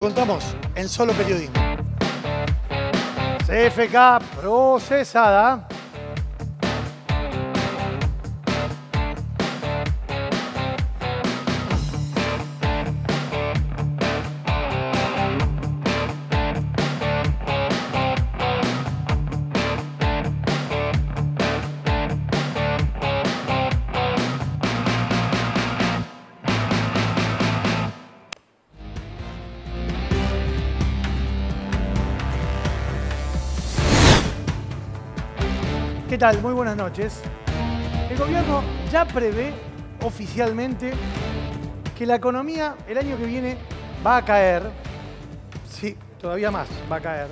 Contamos en Solo Periodismo. CFK procesada. ¿Qué tal? Muy buenas noches. El gobierno ya prevé oficialmente que la economía el año que viene va a caer. Sí, todavía más va a caer.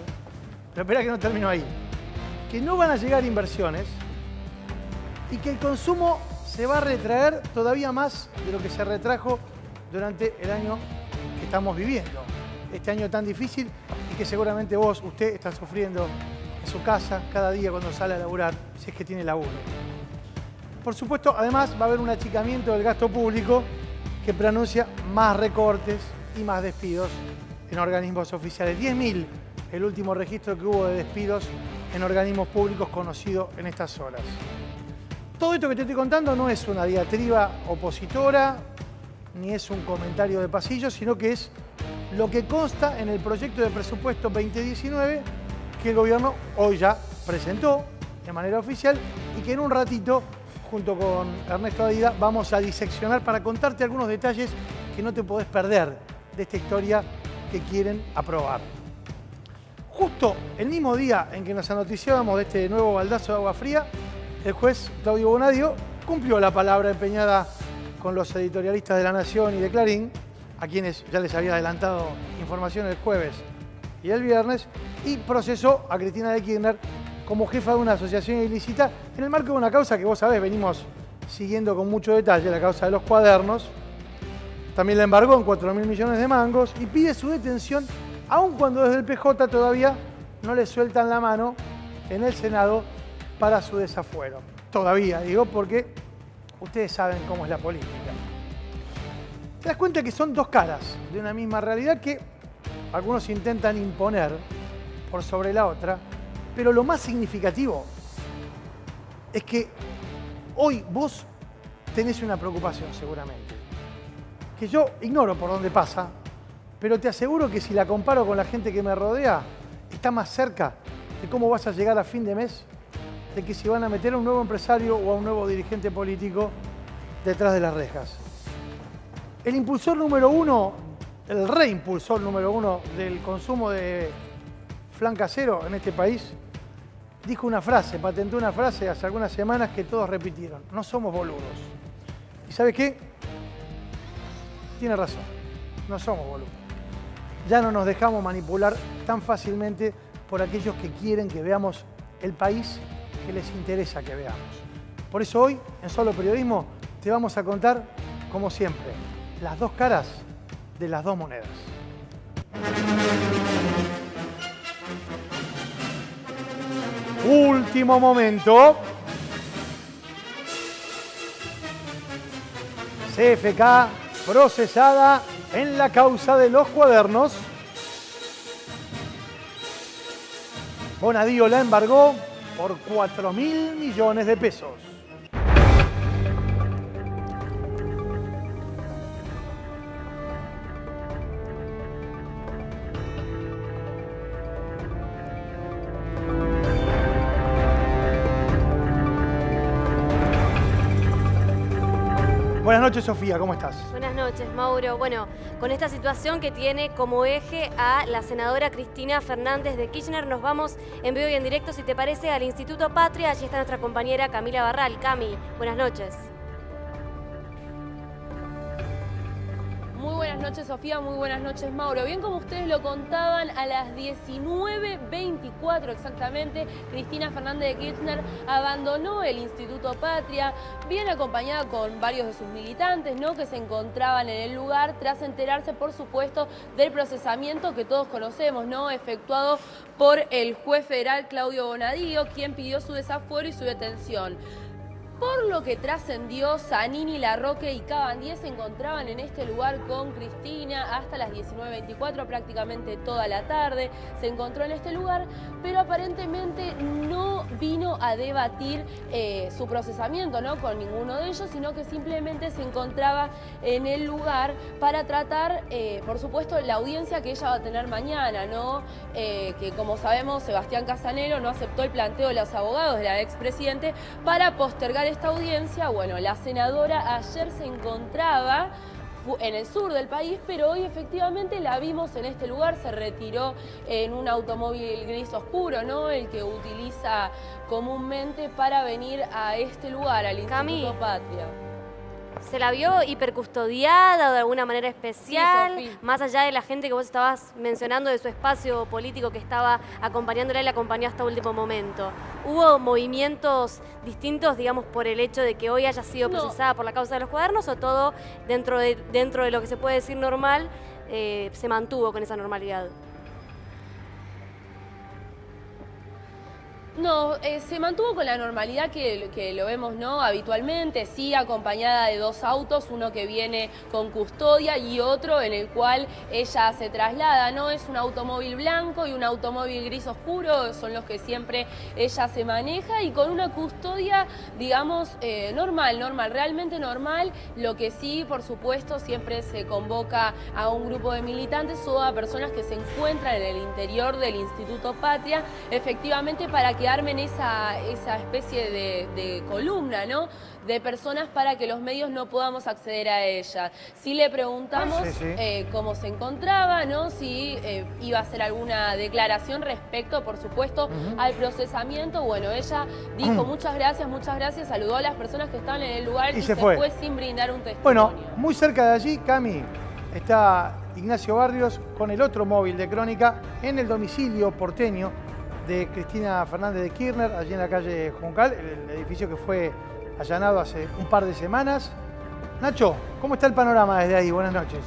Pero espera que no termino ahí. Que no van a llegar inversiones y que el consumo se va a retraer todavía más de lo que se retrajo durante el año que estamos viviendo. Este año tan difícil y que seguramente usted está sufriendo en su casa cada día cuando sale a laburar, si es que tiene laburo. Por supuesto, además va a haber un achicamiento del gasto público que preanuncia más recortes y más despidos en organismos oficiales. 10.000 el último registro que hubo de despidos en organismos públicos conocido en estas horas. Todo esto que te estoy contando no es una diatriba opositora, ni es un comentario de pasillo, sino que es lo que consta en el proyecto de presupuesto 2019 que el gobierno hoy ya presentó de manera oficial y que en un ratito, junto con Ernesto Adida, vamos a diseccionar para contarte algunos detalles que no te podés perder de esta historia que quieren aprobar. Justo el mismo día en que nos anoticiábamos de este nuevo baldazo de agua fría, el juez Claudio Bonadio cumplió la palabra empeñada con los editorialistas de La Nación y de Clarín, a quienes ya les había adelantado información el jueves y el viernes, y procesó a Cristina de Kirchner como jefa de una asociación ilícita en el marco de una causa que vos sabés, venimos siguiendo con mucho detalle, la causa de los cuadernos. También la embargó en 4.000 millones de mangos y pide su detención, aun cuando desde el PJ todavía no le sueltan la mano en el Senado para su desafuero. Todavía, digo, porque ustedes saben cómo es la política. Te das cuenta que son dos caras de una misma realidad que algunos intentan imponer por sobre la otra, pero lo más significativo es que hoy vos tenés una preocupación seguramente, que yo ignoro por dónde pasa, pero te aseguro que si la comparo con la gente que me rodea, está más cerca de cómo vas a llegar a fin de mes, de que si van a meter a un nuevo empresario o a un nuevo dirigente político detrás de las rejas. El impulsor número uno, el reimpulsor número uno del consumo de flan casero en este país, dijo una frase, patentó una frase hace algunas semanas que todos repitieron: no somos boludos. ¿Y sabe qué? Tiene razón, no somos boludos. Ya no nos dejamos manipular tan fácilmente por aquellos que quieren que veamos el país que les interesa que veamos. Por eso hoy, en Solo Periodismo, te vamos a contar, como siempre, las dos caras de las dos monedas. Último momento. CFK procesada en la causa de los cuadernos. Bonadio la embargó por 4.000 millones de pesos. Buenas noches, Sofía, ¿cómo estás? Buenas noches, Mauro. Bueno, con esta situación que tiene como eje a la senadora Cristina Fernández de Kirchner, nos vamos en vivo y en directo, si te parece, al Instituto Patria. Allí está nuestra compañera Camila Barral. Cami, buenas noches. Muy buenas noches, Sofía, muy buenas noches, Mauro. Bien, como ustedes lo contaban, a las 19:24 exactamente, Cristina Fernández de Kirchner abandonó el Instituto Patria, bien acompañada con varios de sus militantes, ¿no?, que se encontraban en el lugar tras enterarse, por supuesto, del procesamiento que todos conocemos, ¿no?, efectuado por el juez federal Claudio Bonadio, quien pidió su desafuero y su detención. Por lo que trascendió, Zanini, Larroque y Cabandier se encontraban en este lugar con Cristina hasta las 19:24, prácticamente toda la tarde. Se encontró en este lugar, pero aparentemente no vino a debatir su procesamiento, ¿no?, con ninguno de ellos, sino que simplemente se encontraba en el lugar para tratar, por supuesto, la audiencia que ella va a tener mañana, ¿no? Que como sabemos, Sebastián Casanelo no aceptó el planteo de los abogados de la expresidente para postergar esta audiencia. Bueno, la senadora ayer se encontraba en el sur del país, pero hoy efectivamente la vimos en este lugar. Se retiró en un automóvil gris oscuro, ¿no?, el que utiliza comúnmente para venir a este lugar, al Instituto Patria. ¿Se la vio hipercustodiada o de alguna manera especial? Sí, Sofía. Más allá de la gente que vos estabas mencionando de su espacio político que estaba acompañándola y la acompañó hasta último momento. ¿Hubo movimientos distintos, digamos, por el hecho de que hoy haya sido procesada por la causa de los cuadernos, o todo dentro de lo que se puede decir normal se mantuvo con esa normalidad? No, se mantuvo con la normalidad que lo vemos, ¿no?, habitualmente, sí, acompañada de dos autos, uno que viene con custodia y otro en el cual ella se traslada, ¿no? Es un automóvil blanco y un automóvil gris oscuro, son los que siempre ella se maneja, y con una custodia, digamos, normal, realmente normal. Lo que sí, por supuesto, siempre se convoca a un grupo de militantes o a personas que se encuentran en el interior del Instituto Patria, efectivamente, para que armen esa especie de columna, ¿no?, de personas para que los medios no podamos acceder a ella. Sí le preguntamos cómo se encontraba, ¿no?, si iba a hacer alguna declaración respecto, por supuesto, al procesamiento. Bueno, ella dijo muchas gracias, saludó a las personas que estaban en el lugar y se fue sin brindar un testimonio. Bueno, muy cerca de allí, Cami, está Ignacio Barrios con el otro móvil de Crónica en el domicilio porteño de Cristina Fernández de Kirchner, allí en la calle Juncal, el edificio que fue allanado hace un par de semanas. Nacho, ¿cómo está el panorama desde ahí? Buenas noches.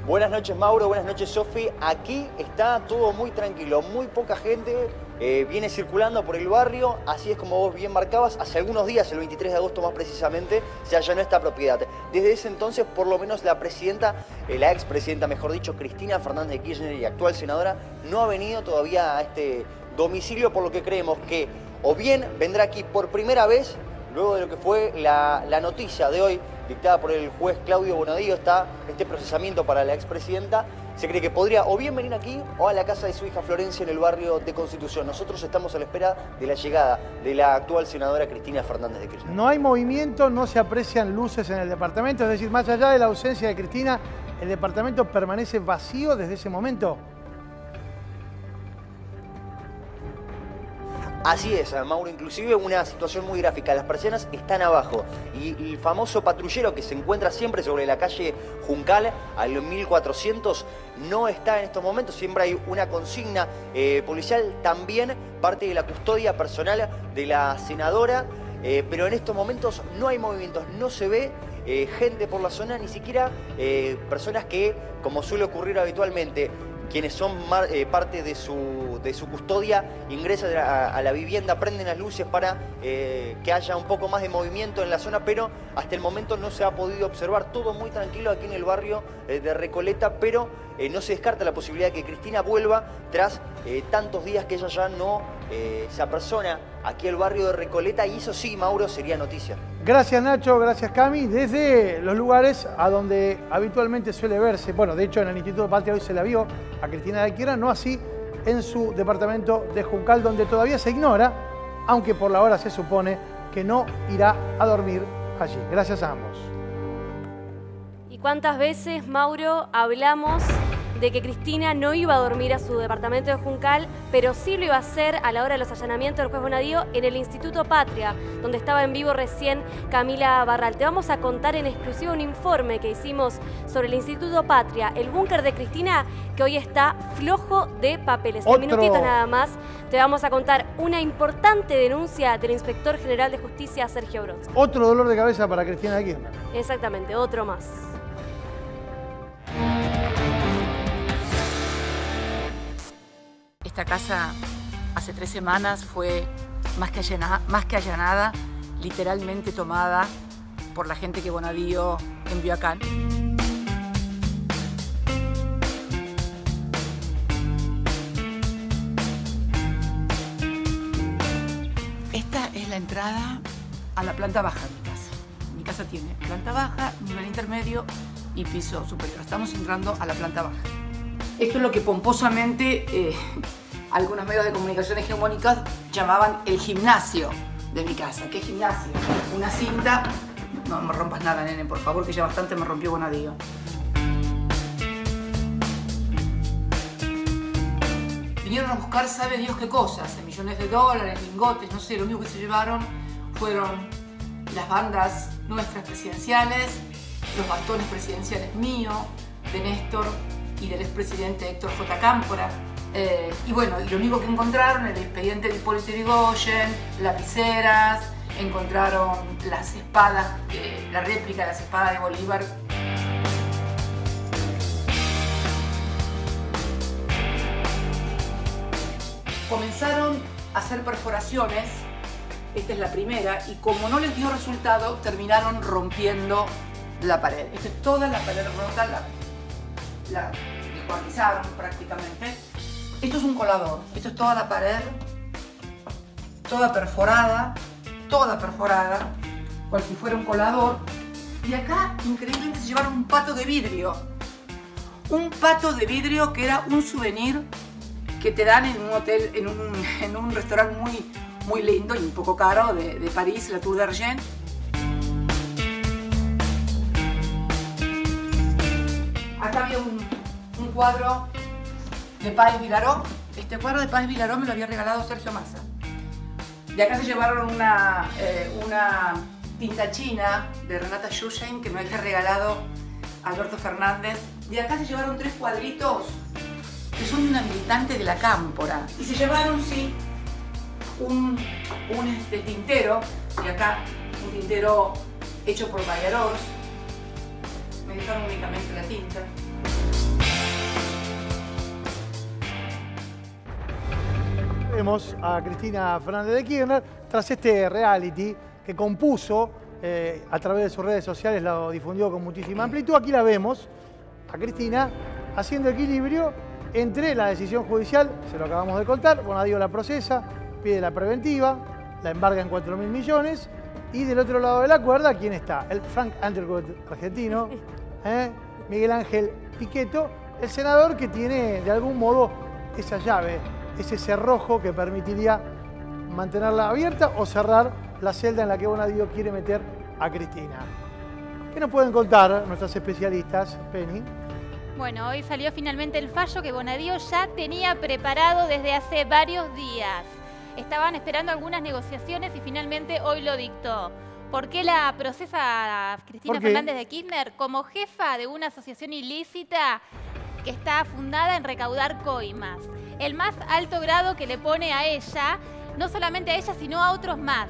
Buenas noches, Mauro, buenas noches, Sofi. Aquí está todo muy tranquilo, muy poca gente viene circulando por el barrio, así es como vos bien marcabas. Hace algunos días, el 23 de agosto más precisamente, se allanó esta propiedad. Desde ese entonces, por lo menos la presidenta, la expresidenta, mejor dicho, Cristina Fernández de Kirchner, y actual senadora, no ha venido todavía a este domicilio, por lo que creemos que o bien vendrá aquí por primera vez, luego de lo que fue la noticia de hoy, dictada por el juez Claudio Bonadío, está este procesamiento para la expresidenta. Se cree que podría o bien venir aquí o a la casa de su hija Florencia en el barrio de Constitución. Nosotros estamos a la espera de la llegada de la actual senadora Cristina Fernández de Kirchner. No hay movimiento, no se aprecian luces en el departamento, es decir, más allá de la ausencia de Cristina, ¿el departamento permanece vacío desde ese momento? Así es, Mauro, inclusive una situación muy gráfica. Las persianas están abajo y el famoso patrullero que se encuentra siempre sobre la calle Juncal, al 1400, no está en estos momentos. Siempre hay una consigna policial, también parte de la custodia personal de la senadora, pero en estos momentos no hay movimientos, no se ve gente por la zona, ni siquiera personas que, como suele ocurrir habitualmente, quienes son parte de su custodia, ingresan a la vivienda, prenden las luces para que haya un poco más de movimiento en la zona, pero hasta el momento no se ha podido observar. Todo muy tranquilo aquí en el barrio de Recoleta, pero no se descarta la posibilidad de que Cristina vuelva tras tantos días que ella ya no se apersona aquí al barrio de Recoleta, y eso sí, Mauro, sería noticia. Gracias, Nacho, gracias, Cami. Desde los lugares a donde habitualmente suele verse, bueno, de hecho en el Instituto Patria hoy se la vio a Cristina de Kirchner, no así en su departamento de Juncal, donde todavía se ignora, aunque por la hora se supone que no irá a dormir allí. Gracias a ambos. ¿Y cuántas veces, Mauro, hablamos de que Cristina no iba a dormir a su departamento de Juncal, pero sí lo iba a hacer a la hora de los allanamientos del juez Bonadío en el Instituto Patria, donde estaba en vivo recién Camila Barral? Te vamos a contar en exclusiva un informe que hicimos sobre el Instituto Patria, el búnker de Cristina, que hoy está flojo de papeles. En minutitos nada más te vamos a contar una importante denuncia del Inspector General de Justicia, Sergio Brodsky. Otro dolor de cabeza para Cristina de Kirchner. Exactamente, otro más. Esta casa hace 3 semanas fue más que allanada, literalmente tomada por la gente que Bonadío envió acá. Esta es la entrada a la planta baja de mi casa. Mi casa tiene planta baja, nivel intermedio y piso superior. Estamos entrando a la planta baja. Esto es lo que pomposamente algunos medios de comunicación hegemónicos llamaban el gimnasio de mi casa. ¿Qué gimnasio? Una cinta. No me rompas nada, nene, por favor, que ya bastante me rompió Bonadío. Vinieron a buscar, sabe Dios qué cosas, millones de dólares, lingotes, no sé, lo único que se llevaron fueron las bandas nuestras presidenciales, los bastones presidenciales míos, de Néstor y del expresidente Héctor J. Cámpora. Y bueno, lo único que encontraron, el expediente de Hipólito Yrigoyen, lapiceras, encontraron las espadas, la réplica de las espadas de Bolívar. Comenzaron a hacer perforaciones, esta es la primera, y como no les dio resultado, terminaron rompiendo la pared. Esta es toda la pared rota, la descuartizaron prácticamente. Esto es un colador, esto es toda la pared, toda perforada, cual si fuera un colador. Y acá, increíblemente, se llevaron un pato de vidrio. Un pato de vidrio que era un souvenir que te dan en un hotel, en un restaurante muy lindo y un poco caro de París, la Tour d'Argent. Acá había un cuadro de Páez Vilaró. Este cuadro de Páez Vilaró me lo había regalado Sergio Massa. De acá se llevaron una tinta china de Renata Schusheim que me había regalado Alberto Fernández. De acá se llevaron 3 cuadritos que son de una militante de la Cámpora. Y se llevaron, sí, un tintero, y acá un tintero hecho por Vallarós. Me dejaron únicamente la tinta. Vemos a Cristina Fernández de Kirchner tras este reality que compuso a través de sus redes sociales, lo difundió con muchísima amplitud. Aquí la vemos a Cristina haciendo equilibrio entre la decisión judicial, se lo acabamos de contar, Bonadío la procesa, pide la preventiva, la embarga en 4.000 millones y del otro lado de la cuerda, ¿quién está? El Frank Underwood argentino, Miguel Ángel Pichetto, el senador que tiene de algún modo esa llave, ese cerrojo que permitiría mantenerla abierta o cerrar la celda en la que Bonadío quiere meter a Cristina. ¿Qué nos pueden contar nuestras especialistas, Penny? Bueno, hoy salió finalmente el fallo que Bonadío ya tenía preparado desde hace varios días. Estaban esperando algunas negociaciones y finalmente hoy lo dictó. ¿Por qué la procesa Cristina Fernández de Kirchner? Como jefa de una asociación ilícita que está fundada en recaudar coimas. El más alto grado que le pone a ella, no solamente a ella, sino a otros más.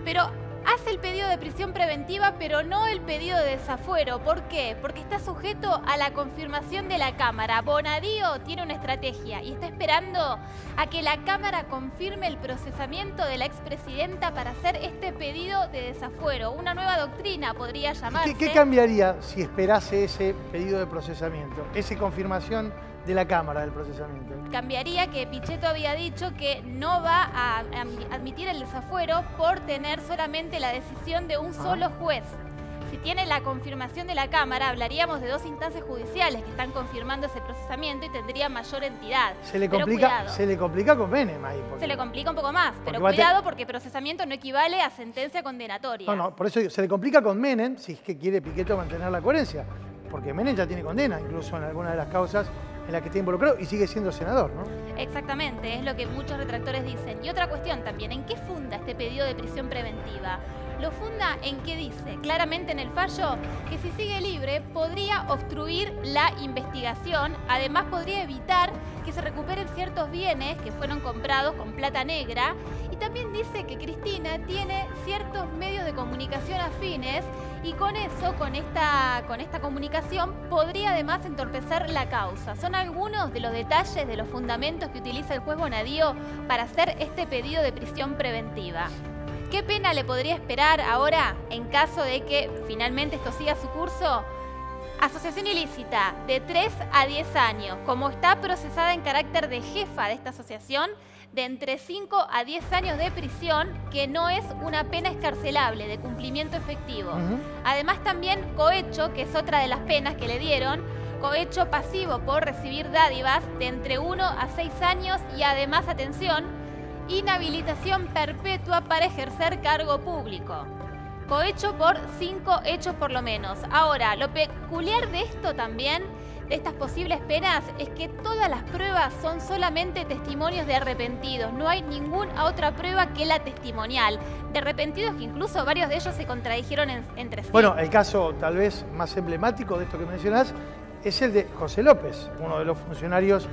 Pero hace el pedido de prisión preventiva, pero no el pedido de desafuero. ¿Por qué? Porque está sujeto a la confirmación de la Cámara. Bonadío tiene una estrategia y está esperando a que la Cámara confirme el procesamiento de la expresidenta para hacer este pedido de desafuero. Una nueva doctrina podría llamarse. ¿Qué cambiaría si esperase ese pedido de procesamiento, esa confirmación de la Cámara del procesamiento? Cambiaría que Pichetto había dicho que no va a admitir el desafuero por tener solamente la decisión de un solo juez. Si tiene la confirmación de la Cámara, hablaríamos de 2 instancias judiciales que están confirmando ese procesamiento y tendría mayor entidad. Se le complica con Menem ahí. Se le complica un poco más, pero cuidado porque procesamiento no equivale a sentencia condenatoria. No, por eso se le complica con Menem si es que quiere Pichetto mantener la coherencia. Porque Menem ya tiene condena, incluso en alguna de las causas en las que está involucrado y sigue siendo senador, ¿no? Exactamente, es lo que muchos retractores dicen. Y otra cuestión también, ¿en qué funda este pedido de prisión preventiva? lo funda en que dice claramente en el fallo que si sigue libre podría obstruir la investigación, además podría evitar que se recuperen ciertos bienes que fueron comprados con plata negra, y también dice que Cristina tiene ciertos medios de comunicación afines y con eso, con esta comunicación, podría además entorpecer la causa. Son algunos de los detalles, de los fundamentos que utiliza el juez Bonadío para hacer este pedido de prisión preventiva. ¿Qué pena le podría esperar ahora en caso de que finalmente esto siga su curso? Asociación ilícita de 3 a 10 años, como está procesada en carácter de jefa de esta asociación, de entre 5 a 10 años de prisión, que no es una pena excarcelable de cumplimiento efectivo. Además también cohecho, que es otra de las penas que le dieron, cohecho pasivo por recibir dádivas de entre 1 a 6 años y además, atención, inhabilitación perpetua para ejercer cargo público. Cohecho por 5 hechos por lo menos. Ahora, lo peculiar de esto también, de estas posibles penas, es que todas las pruebas son solamente testimonios de arrepentidos. No hay ninguna otra prueba que la testimonial. De arrepentidos que incluso varios de ellos se contradijeron entre sí. Bueno, el caso tal vez más emblemático de esto que mencionás es el de José López, uno de los funcionarios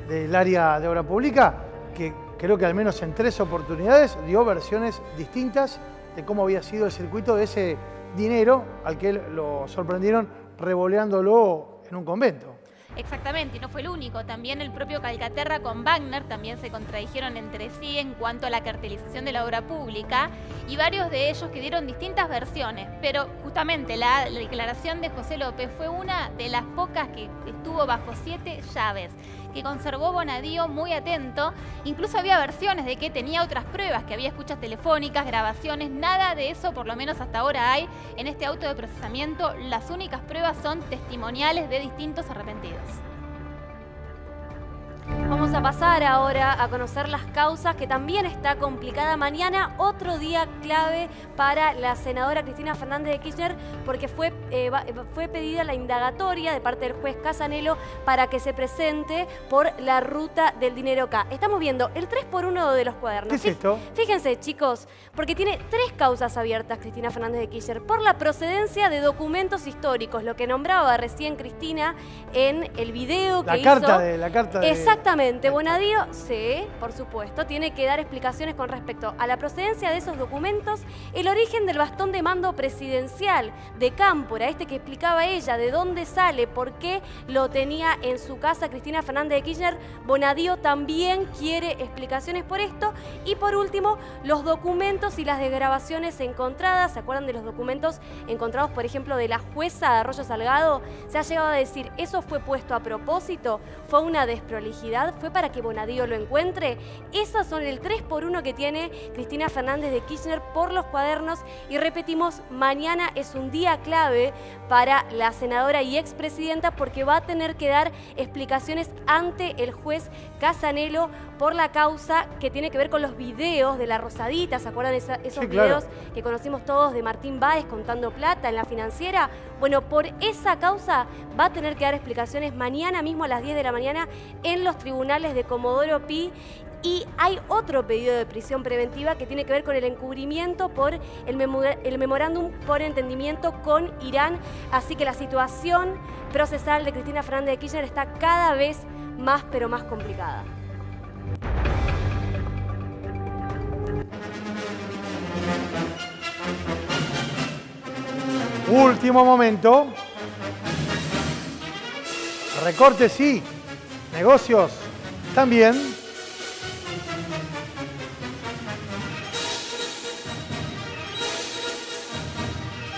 del área de obra pública, que creo que al menos en 3 oportunidades dio versiones distintas de cómo había sido el circuito de ese dinero al que lo sorprendieron revoleándolo en un convento. Exactamente, y no fue el único. También el propio Calcaterra con Wagner también se contradijeron entre sí en cuanto a la cartelización de la obra pública, y varios de ellos que dieron distintas versiones. Pero justamente la declaración de José López fue una de las pocas que estuvo bajo 7 llaves, que conservó Bonadío muy atento. Incluso había versiones de que tenía otras pruebas, que había escuchas telefónicas, grabaciones. Nada de eso, por lo menos hasta ahora, hay en este auto de procesamiento. Las únicas pruebas son testimoniales de distintos arrepentidos. Vamos a pasar ahora a conocer las causas, que también está complicada. Mañana otro día clave para la senadora Cristina Fernández de Kirchner, porque fue pedida la indagatoria de parte del juez Casanelo para que se presente por la ruta del dinero K. Estamos viendo el 3x1 de los cuadernos. ¿Qué es esto? Fíjense, chicos, porque tiene 3 causas abiertas Cristina Fernández de Kirchner por la procedencia de documentos históricos, lo que nombraba recién Cristina en el video que hizo. La carta de... Exactamente, Bonadío, sí, por supuesto, tiene que dar explicaciones con respecto a la procedencia de esos documentos, el origen del bastón de mando presidencial de Cámpora, este que explicaba ella, de dónde sale, por qué lo tenía en su casa Cristina Fernández de Kirchner. Bonadío también quiere explicaciones por esto. Y por último, los documentos y las desgrabaciones encontradas. ¿Se acuerdan de los documentos encontrados, por ejemplo, de la jueza de Arroyo Salgado? Se ha llegado a decir, ¿eso fue puesto a propósito? ¿Fue una desprolijidad? ¿Fue para que Bonadío lo encuentre? Esos son el 3x1 que tiene Cristina Fernández de Kirchner por los cuadernos. Y repetimos, mañana es un día clave para la senadora y expresidenta, porque va a tener que dar explicaciones ante el juez Casanelo por la causa que tiene que ver con los videos de la Rosadita. ¿Se acuerdan de esos videos que conocimos todos de Martín Báez contando plata en la Financiera? Bueno, por esa causa va a tener que dar explicaciones mañana mismo a las 10 de la mañana en los tribunales de Comodoro Pi. Y hay otro pedido de prisión preventiva que tiene que ver con el encubrimiento por el memorándum por entendimiento con Irán. Así que la situación procesal de Cristina Fernández de Kirchner está cada vez más, pero más complicada. Último momento. Recortes sí, negocios también.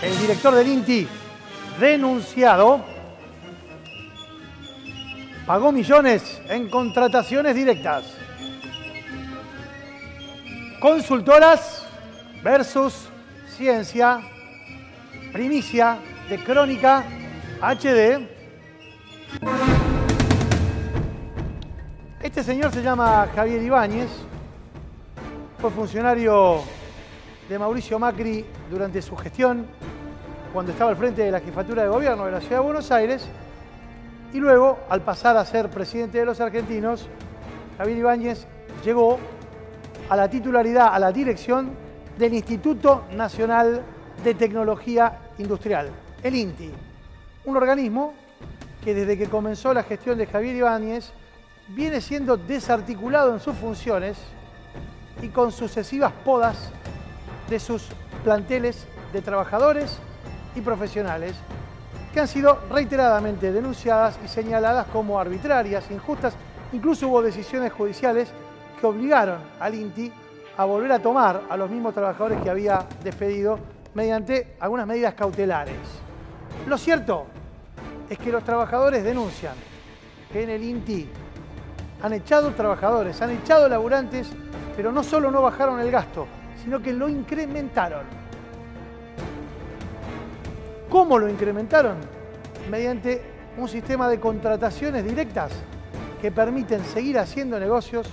El director del INTI, denunciado, pagó millones en contrataciones directas. Consultoras versus ciencia, primicia de Crónica HD. Este señor se llama Javier Ibáñez, fue funcionario de Mauricio Macri durante su gestión, cuando estaba al frente de la jefatura de gobierno de la Ciudad de Buenos Aires, y luego, al pasar a ser presidente de los argentinos, Javier Ibáñez llegó a la titularidad, a la dirección del Instituto Nacional de Tecnología Industrial, el INTI, un organismo que desde que comenzó la gestión de Javier Ibáñez viene siendo desarticulado en sus funciones y con sucesivas podas de sus planteles de trabajadores y profesionales que han sido reiteradamente denunciadas y señaladas como arbitrarias, injustas. Incluso hubo decisiones judiciales que obligaron al INTI a volver a tomar a los mismos trabajadores que había despedido mediante algunas medidas cautelares. Lo cierto es que los trabajadores denuncian que en el INTI han echado trabajadores, han echado laburantes, pero no solo no bajaron el gasto, sino que lo incrementaron. ¿Cómo lo incrementaron? Mediante un sistema de contrataciones directas que permiten seguir haciendo negocios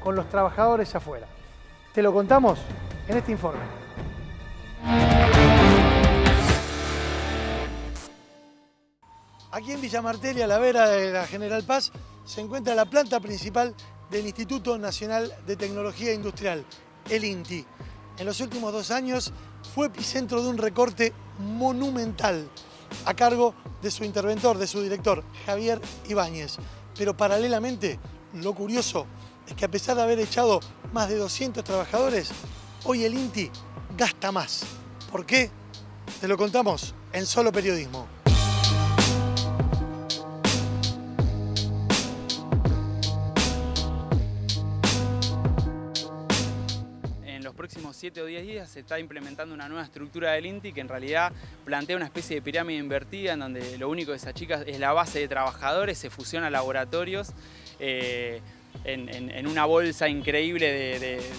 con los trabajadores afuera. Te lo contamos en este informe. Aquí en Villa Martelli, a la vera de la General Paz, se encuentra la planta principal del Instituto Nacional de Tecnología Industrial, el INTI. En los últimos 2 años fue epicentro de un recorte monumental a cargo de su interventor, de su director, Javier Ibáñez. Pero paralelamente, lo curioso es que a pesar de haber echado más de 200 trabajadores, hoy el INTI gasta más. ¿Por qué? Te lo contamos en Solo Periodismo. En los próximos 7 o 10 días se está implementando una nueva estructura del INTI que en realidad plantea una especie de pirámide invertida en donde lo único que se achica es la base de trabajadores, se fusiona laboratorios en una bolsa increíble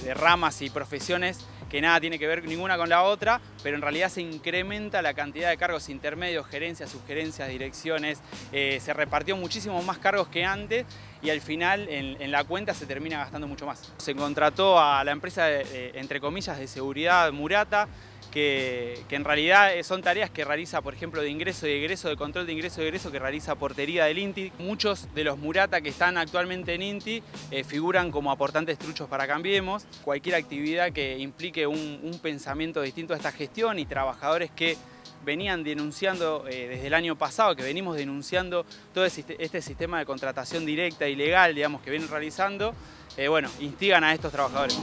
de ramas y profesiones que nada tiene que ver ninguna con la otra, pero en realidad se incrementa la cantidad de cargos intermedios, gerencias, subgerencias, direcciones, se repartió muchísimos más cargos que antes y al final en la cuenta se termina gastando mucho más. Se contrató a la empresa, entre comillas, de seguridad Murata, que en realidad son tareas que realiza, por ejemplo, de ingreso y egreso, de control de ingreso y egreso, que realiza portería del INTI. Muchos de los Murata que están actualmente en INTI figuran como aportantes truchos para Cambiemos. Cualquier actividad que implique un pensamiento distinto a esta gestión y trabajadores que venían denunciando desde el año pasado, que venimos denunciando todo este sistema de contratación directa y legal, digamos, que vienen realizando, bueno, instigan a estos trabajadores.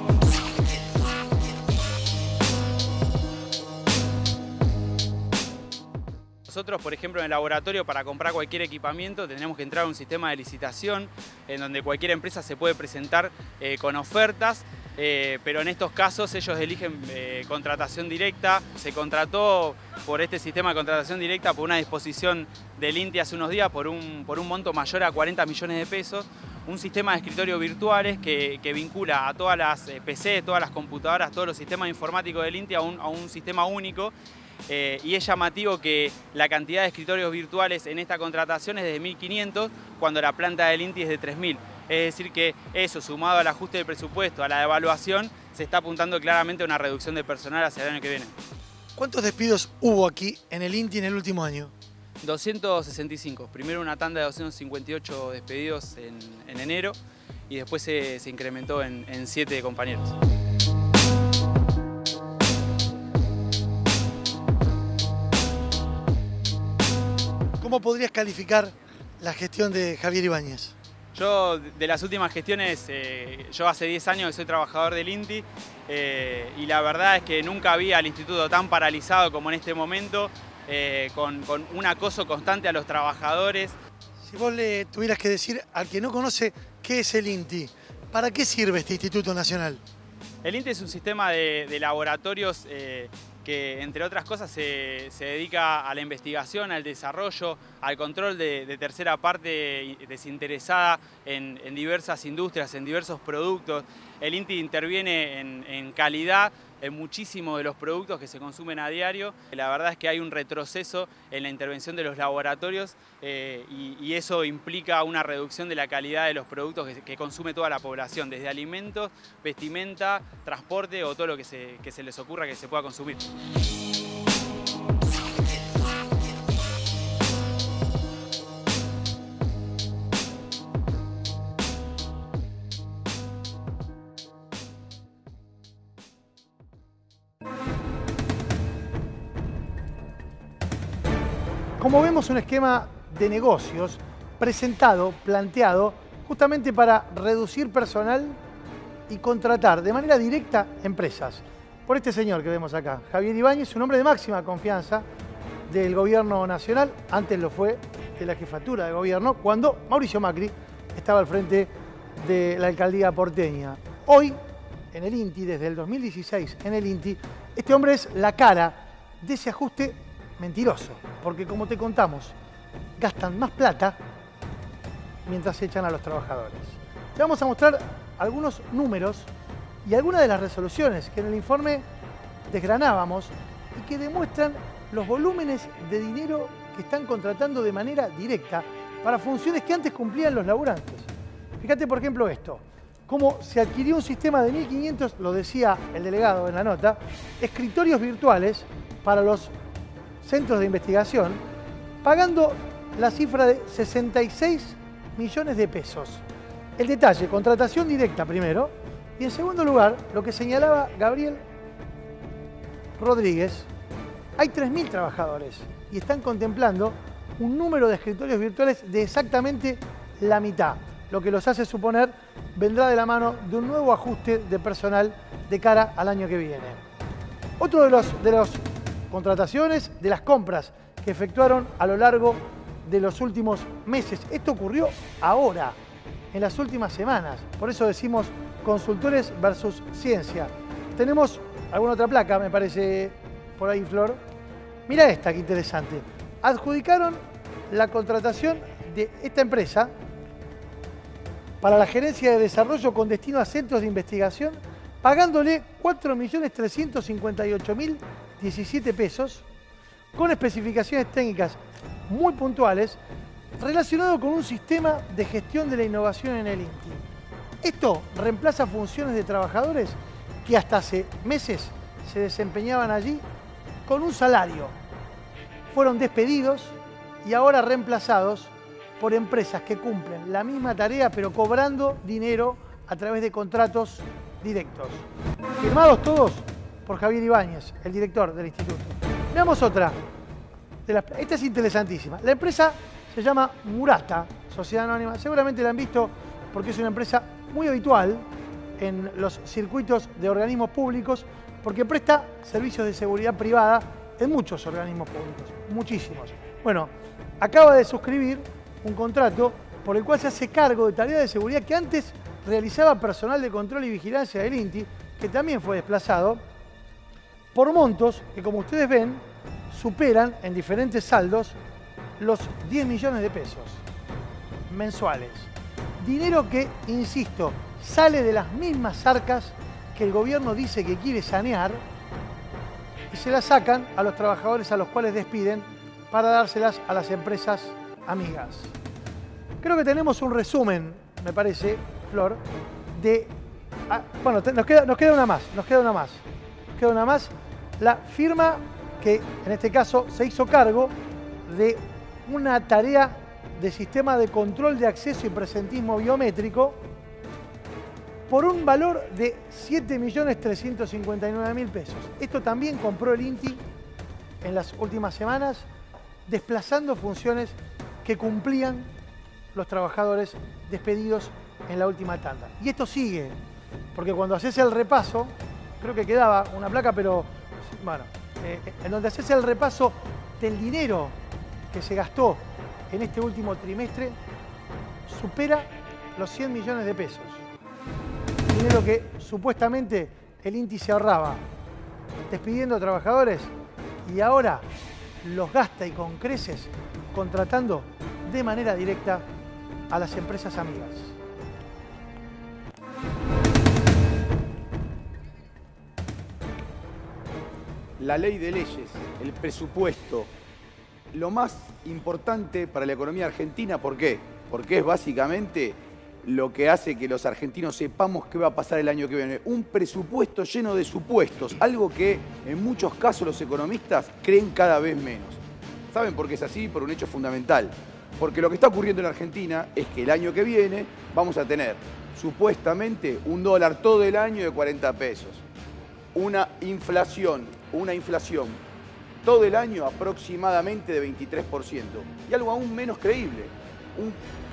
Nosotros, por ejemplo, en el laboratorio, para comprar cualquier equipamiento, tenemos que entrar a un sistema de licitación en donde cualquier empresa se puede presentar con ofertas, pero en estos casos ellos eligen contratación directa. Se contrató por este sistema de contratación directa por una disposición del INTI hace unos días por un monto mayor a 40 millones de pesos. Un sistema de escritorios virtuales que vincula a todas las PC, todas las computadoras, todos los sistemas informáticos del INTI a un sistema único. Y es llamativo que la cantidad de escritorios virtuales en esta contratación es de 1.500 cuando la planta del INTI es de 3.000. Es decir que eso, sumado al ajuste del presupuesto, a la devaluación, se está apuntando claramente a una reducción de personal hacia el año que viene. ¿Cuántos despidos hubo aquí en el INTI en el último año? 265. Primero una tanda de 258 despedidos en enero y después se incrementó en 7 compañeros. ¿Cómo podrías calificar la gestión de Javier Ibáñez? Yo, de las últimas gestiones, yo hace 10 años que soy trabajador del INTI y la verdad es que nunca vi al instituto tan paralizado como en este momento, con un acoso constante a los trabajadores. Si vos le tuvieras que decir al que no conoce qué es el INTI, ¿para qué sirve este Instituto Nacional? El INTI es un sistema de laboratorios que, entre otras cosas, se dedica a la investigación, al desarrollo, al control de tercera parte desinteresada en diversas industrias, en diversos productos. El INTI interviene en calidad en muchísimos de los productos que se consumen a diario. La verdad es que hay un retroceso en la intervención de los laboratorios y eso implica una reducción de la calidad de los productos que consume toda la población, desde alimentos, vestimenta, transporte o todo lo que se les ocurra que se pueda consumir. como vemos, un esquema de negocios presentado, planteado, justamente para reducir personal y contratar de manera directa empresas. Por este señor que vemos acá, Javier Ibáñez, un hombre de máxima confianza del gobierno nacional, antes lo fue de la jefatura de gobierno, cuando Mauricio Macri estaba al frente de la alcaldía porteña. Hoy, en el INTI, desde el 2016, en el INTI, este hombre es la cara de ese ajuste mentiroso, porque como te contamos, gastan más plata mientras echan a los trabajadores. Te vamos a mostrar algunos números y algunas de las resoluciones que en el informe desgranábamos y que demuestran los volúmenes de dinero que están contratando de manera directa para funciones que antes cumplían los laburantes. Fíjate, por ejemplo, esto. Cómo se adquirió un sistema de 1.500, lo decía el delegado en la nota, escritorios virtuales para los centros de investigación, pagando la cifra de 66 millones de pesos. El detalle, contratación directa primero, y en segundo lugar, lo que señalaba Gabriel Rodríguez, hay 3.000 trabajadores y están contemplando un número de escritorios virtuales de exactamente la mitad, lo que los hace suponer vendrá de la mano de un nuevo ajuste de personal de cara al año que viene. Otro de las contrataciones, de las compras que efectuaron a lo largo de los últimos meses. Esto ocurrió ahora, en las últimas semanas. Por eso decimos consultores versus ciencia. Tenemos alguna otra placa, me parece, por ahí, Flor. Mira esta, qué interesante. Adjudicaron la contratación de esta empresa para la gerencia de desarrollo con destino a centros de investigación, pagándole 4.358.017 pesos, con especificaciones técnicas muy puntuales, relacionado con un sistema de gestión de la innovación en el INTI. Esto reemplaza funciones de trabajadores que hasta hace meses se desempeñaban allí con un salario. Fueron despedidos y ahora reemplazados por empresas que cumplen la misma tarea pero cobrando dinero a través de contratos directos. Firmados todos por Javier Ibáñez, el director del instituto. Veamos otra. Esta es interesantísima. La empresa se llama Murata, Sociedad Anónima. Seguramente la han visto porque es una empresa muy habitual en los circuitos de organismos públicos porque presta servicios de seguridad privada en muchos organismos públicos, muchísimos. Bueno, acaba de suscribir un contrato por el cual se hace cargo de tareas de seguridad que antes realizaba personal de control y vigilancia del INTI, que también fue desplazado, por montos que, como ustedes ven, superan en diferentes saldos los 10 millones de pesos mensuales. Dinero que, insisto, sale de las mismas arcas que el gobierno dice que quiere sanear y se las sacan a los trabajadores a los cuales despiden para dárselas a las empresas amigas. Creo que tenemos un resumen, me parece, Flor, de... bueno, nos queda una más. La firma que, en este caso, se hizo cargo de una tarea de sistema de control de acceso y presentismo biométrico por un valor de 7.359.000 pesos. Esto también compró el INTI en las últimas semanas, desplazando funciones que cumplían los trabajadores despedidos en la última tanda. Y esto sigue, porque cuando haces el repaso, creo que quedaba una placa, pero bueno, en donde haces el repaso del dinero que se gastó en este último trimestre, supera los 100 millones de pesos. Dinero que supuestamente el INTI se ahorraba despidiendo a trabajadores y ahora los gasta y con creces contratando de manera directa a las empresas amigas. La ley de leyes, el presupuesto, lo más importante para la economía argentina, ¿por qué? Porque es básicamente lo que hace que los argentinos sepamos qué va a pasar el año que viene. Un presupuesto lleno de supuestos, algo que en muchos casos los economistas creen cada vez menos. ¿Saben por qué es así? Por un hecho fundamental. Porque lo que está ocurriendo en Argentina es que el año que viene vamos a tener supuestamente un dólar todo el año de 40 pesos. Una inflación todo el año aproximadamente de 23%. Y algo aún menos creíble,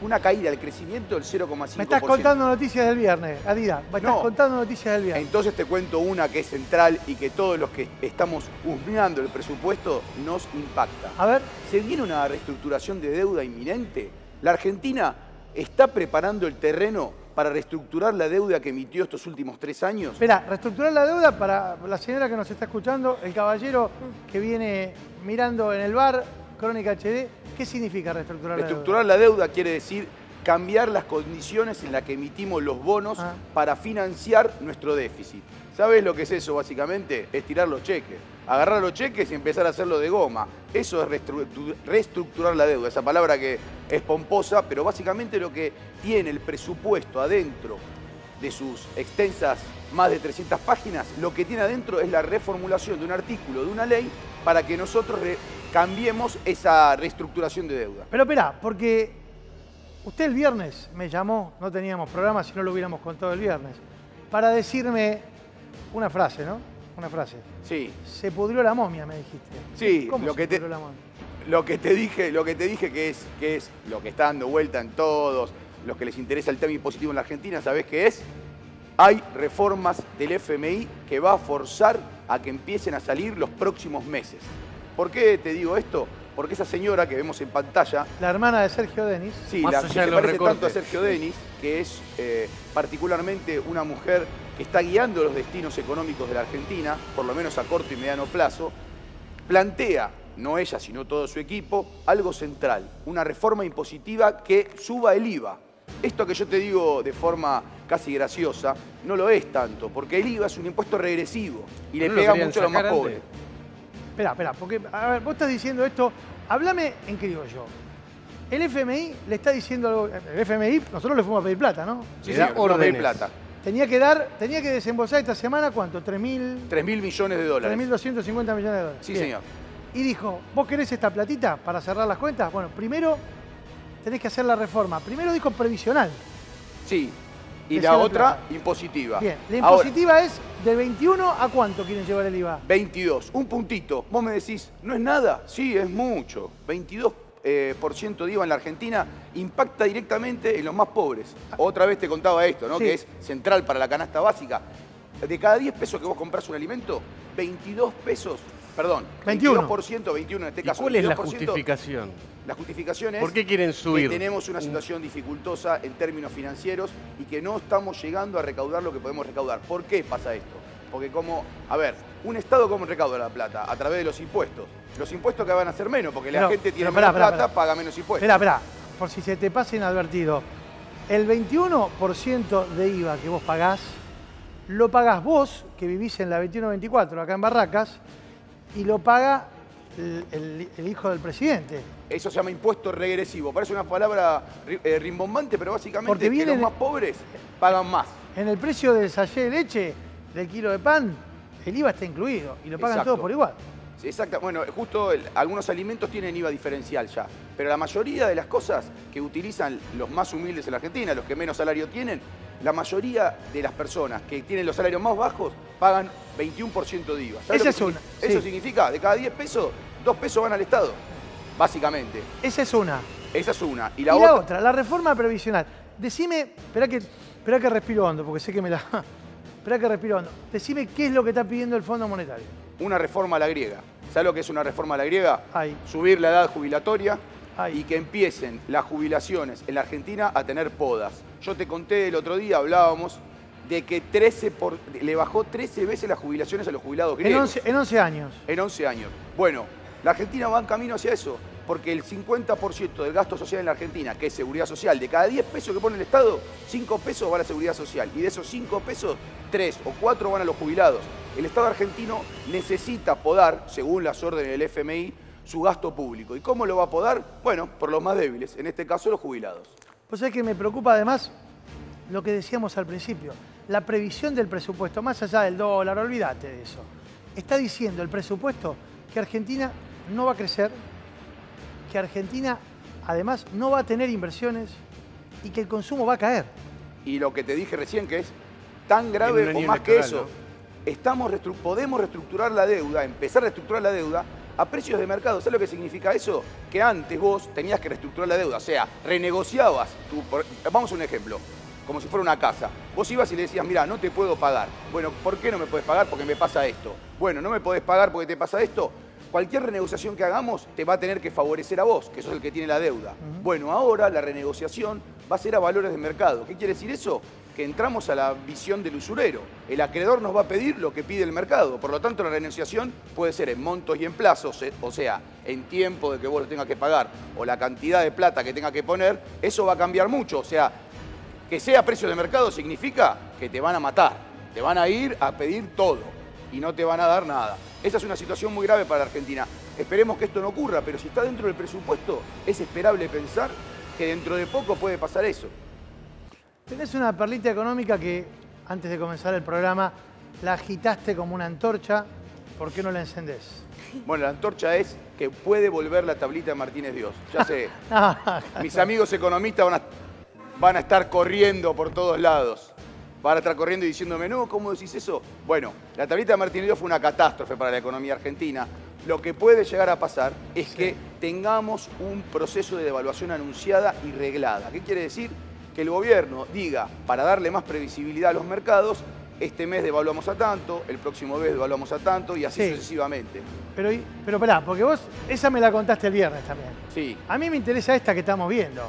una caída del crecimiento del 0,5%. Me estás contando noticias del viernes, Adidas. Me estás contando noticias del viernes. Entonces te cuento una que es central y que todos los que estamos husmeando el presupuesto nos impacta. A ver. ¿Se viene una reestructuración de deuda inminente? ¿La Argentina está preparando el terreno para reestructurar la deuda que emitió estos últimos 3 años? Espera, reestructurar la deuda para la señora que nos está escuchando, el caballero que viene mirando en el bar, Crónica HD, ¿qué significa reestructurar la deuda? Reestructurar la deuda quiere decir cambiar las condiciones en las que emitimos los bonos para financiar nuestro déficit. ¿Sabes lo que es eso básicamente? Es tirar los cheques. Agarrar los cheques y empezar a hacerlo de goma. Eso es reestructurar la deuda. Esa palabra que es pomposa, pero básicamente lo que tiene el presupuesto adentro de sus extensas más de 300 páginas, lo que tiene adentro es la reformulación de un artículo de una ley para que nosotros cambiemos esa reestructuración de deuda. Pero espera, porque usted el viernes me llamó, no teníamos programa si no lo hubiéramos contado el viernes, para decirme una frase, ¿no? Una frase. Sí. Se pudrió la momia, me dijiste. Sí, ¿Cómo lo se que pudrió la momia? Lo que te dije que es lo que está dando vuelta en todos los que les interesa el tema impositivo en la Argentina, ¿sabés qué es? Hay reformas del FMI que va a forzar a que empiecen a salir los próximos meses. ¿Por qué te digo esto? Porque esa señora que vemos en pantalla... La hermana de Sergio Denis. Sí, la que se parece tanto a Sergio Denis, que es particularmente una mujer que está guiando los destinos económicos de la Argentina, por lo menos a corto y mediano plazo, plantea, no ella sino todo su equipo, algo central, una reforma impositiva que suba el IVA. Esto que yo te digo de forma casi graciosa, no lo es tanto, porque el IVA es un impuesto regresivo y le pega mucho a los más pobres. Espera, porque, a ver, vos estás diciendo esto, háblame en criollo. El FMI le está diciendo algo, el FMI, nosotros le fuimos a pedir plata, ¿no? Sí, sí, órdenes. Plata. Tenía que desembolsar esta semana, ¿cuánto? 3.000 millones de dólares. 3.250 millones de dólares. Sí, bien. señor. Y dijo, ¿vos querés esta platita para cerrar las cuentas? Bueno, primero tenés que hacer la reforma. Primero dijo previsional. Sí. Y la otra, impositiva. Bien, la impositiva es de 21 a ¿cuánto quieren llevar el IVA? 22, un puntito. Vos me decís, ¿no es nada? Sí, es mucho. 22% de IVA en la Argentina impacta directamente en los más pobres. Otra vez te contaba esto, ¿no? Sí. Que es central para la canasta básica. De cada 10 pesos que vos comprás un alimento, 22 pesos, perdón, 21. 21 en este caso. ¿Cuál es la justificación? La justificación es ¿por qué quieren subir? Que tenemos una situación dificultosa en términos financieros y que no estamos llegando a recaudar lo que podemos recaudar. ¿Por qué pasa esto? Porque un Estado ¿cómo recauda la plata? A través de los impuestos. Los impuestos que van a ser menos, porque la gente tiene menos plata, paga menos impuestos. Espera, por si se te pasa inadvertido. El 21% de IVA que vos pagás, lo pagás vos, que vivís en la 21-24, acá en Barracas, y lo paga el hijo del presidente. Eso se llama impuesto regresivo. Parece una palabra rimbombante, pero básicamente que los más pobres pagan más. En el precio del sachet de leche, del kilo de pan, el IVA está incluido y lo pagan todos por igual. Sí, exacto. Bueno, justo algunos alimentos tienen IVA diferencial ya, pero la mayoría de las cosas que utilizan los más humildes en la Argentina, los que menos salario tienen, la mayoría de las personas que tienen los salarios más bajos pagan 21% de IVA. Esa es una. Eso significa, de cada 10 pesos, 2 pesos van al Estado, básicamente. Esa es una. Esa es una. Y la otra, la reforma previsional. Decime, espera que respiro hondo, porque sé que me la... Espera que respiro hondo. Decime qué es lo que está pidiendo el Fondo Monetario. Una reforma a la griega. ¿Sabes lo que es una reforma a la griega? Ahí. Subir la edad jubilatoria y que empiecen las jubilaciones en la Argentina a tener podas. Yo te conté el otro día, hablábamos de que le bajó 13 veces las jubilaciones a los jubilados griegos. En 11 años. En 11 años. Bueno, la Argentina va en camino hacia eso, porque el 50% del gasto social en la Argentina, que es seguridad social, de cada 10 pesos que pone el Estado, 5 pesos van a la seguridad social. Y de esos 5 pesos, 3 o 4 van a los jubilados. El Estado argentino necesita podar, según las órdenes del FMI, su gasto público. ¿Y cómo lo va a podar? Bueno, por los más débiles, en este caso los jubilados. Pues es que me preocupa además lo que decíamos al principio, la previsión del presupuesto, más allá del dólar, olvídate de eso. Está diciendo el presupuesto que Argentina no va a crecer, que Argentina además no va a tener inversiones y que el consumo va a caer. Y lo que te dije recién, que es tan grave o más que eso, podemos reestructurar la deuda, empezar a reestructurar la deuda a precios de mercado. ¿Sabes lo que significa eso? Que antes vos tenías que reestructurar la deuda, o sea, renegociabas vamos a un ejemplo, como si fuera una casa. Vos ibas y le decías, mira, no te puedo pagar. Bueno, ¿por qué no me puedes pagar? Porque me pasa esto. Bueno, ¿no me podés pagar porque te pasa esto? Cualquier renegociación que hagamos te va a tener que favorecer a vos, que sos el que tiene la deuda. Bueno, ahora la renegociación va a ser a valores de mercado. ¿Qué quiere decir eso? Que entramos a la visión del usurero. El acreedor nos va a pedir lo que pide el mercado. Por lo tanto, la renegociación puede ser en montos y en plazos, o sea, en tiempo de que vos lo tengas que pagar o la cantidad de plata que tengas que poner. Eso va a cambiar mucho. O sea, que sea precio de mercado significa que te van a matar. Te van a ir a pedir todo y no te van a dar nada. Esa es una situación muy grave para la Argentina. Esperemos que esto no ocurra, pero si está dentro del presupuesto, es esperable pensar que dentro de poco puede pasar eso. Tenés una perlita económica que, antes de comenzar el programa, la agitaste como una antorcha. ¿Por qué no la encendés? Bueno, la antorcha es que puede volver la tablita de Martínez Dios. Ya sé, mis amigos economistas van a estar corriendo por todos lados. Van a estar corriendo y diciéndome, no, ¿cómo decís eso? Bueno, la tablita de Martínez Dios fue una catástrofe para la economía argentina. Lo que puede llegar a pasar es que tengamos un proceso de devaluación anunciada y reglada. ¿Qué quiere decir? Que el gobierno diga, para darle más previsibilidad a los mercados, este mes devaluamos a tanto, el próximo mes devaluamos a tanto y así sucesivamente. Pero esperá, porque vos esa me la contaste el viernes también. Sí. A mí me interesa esta que estamos viendo.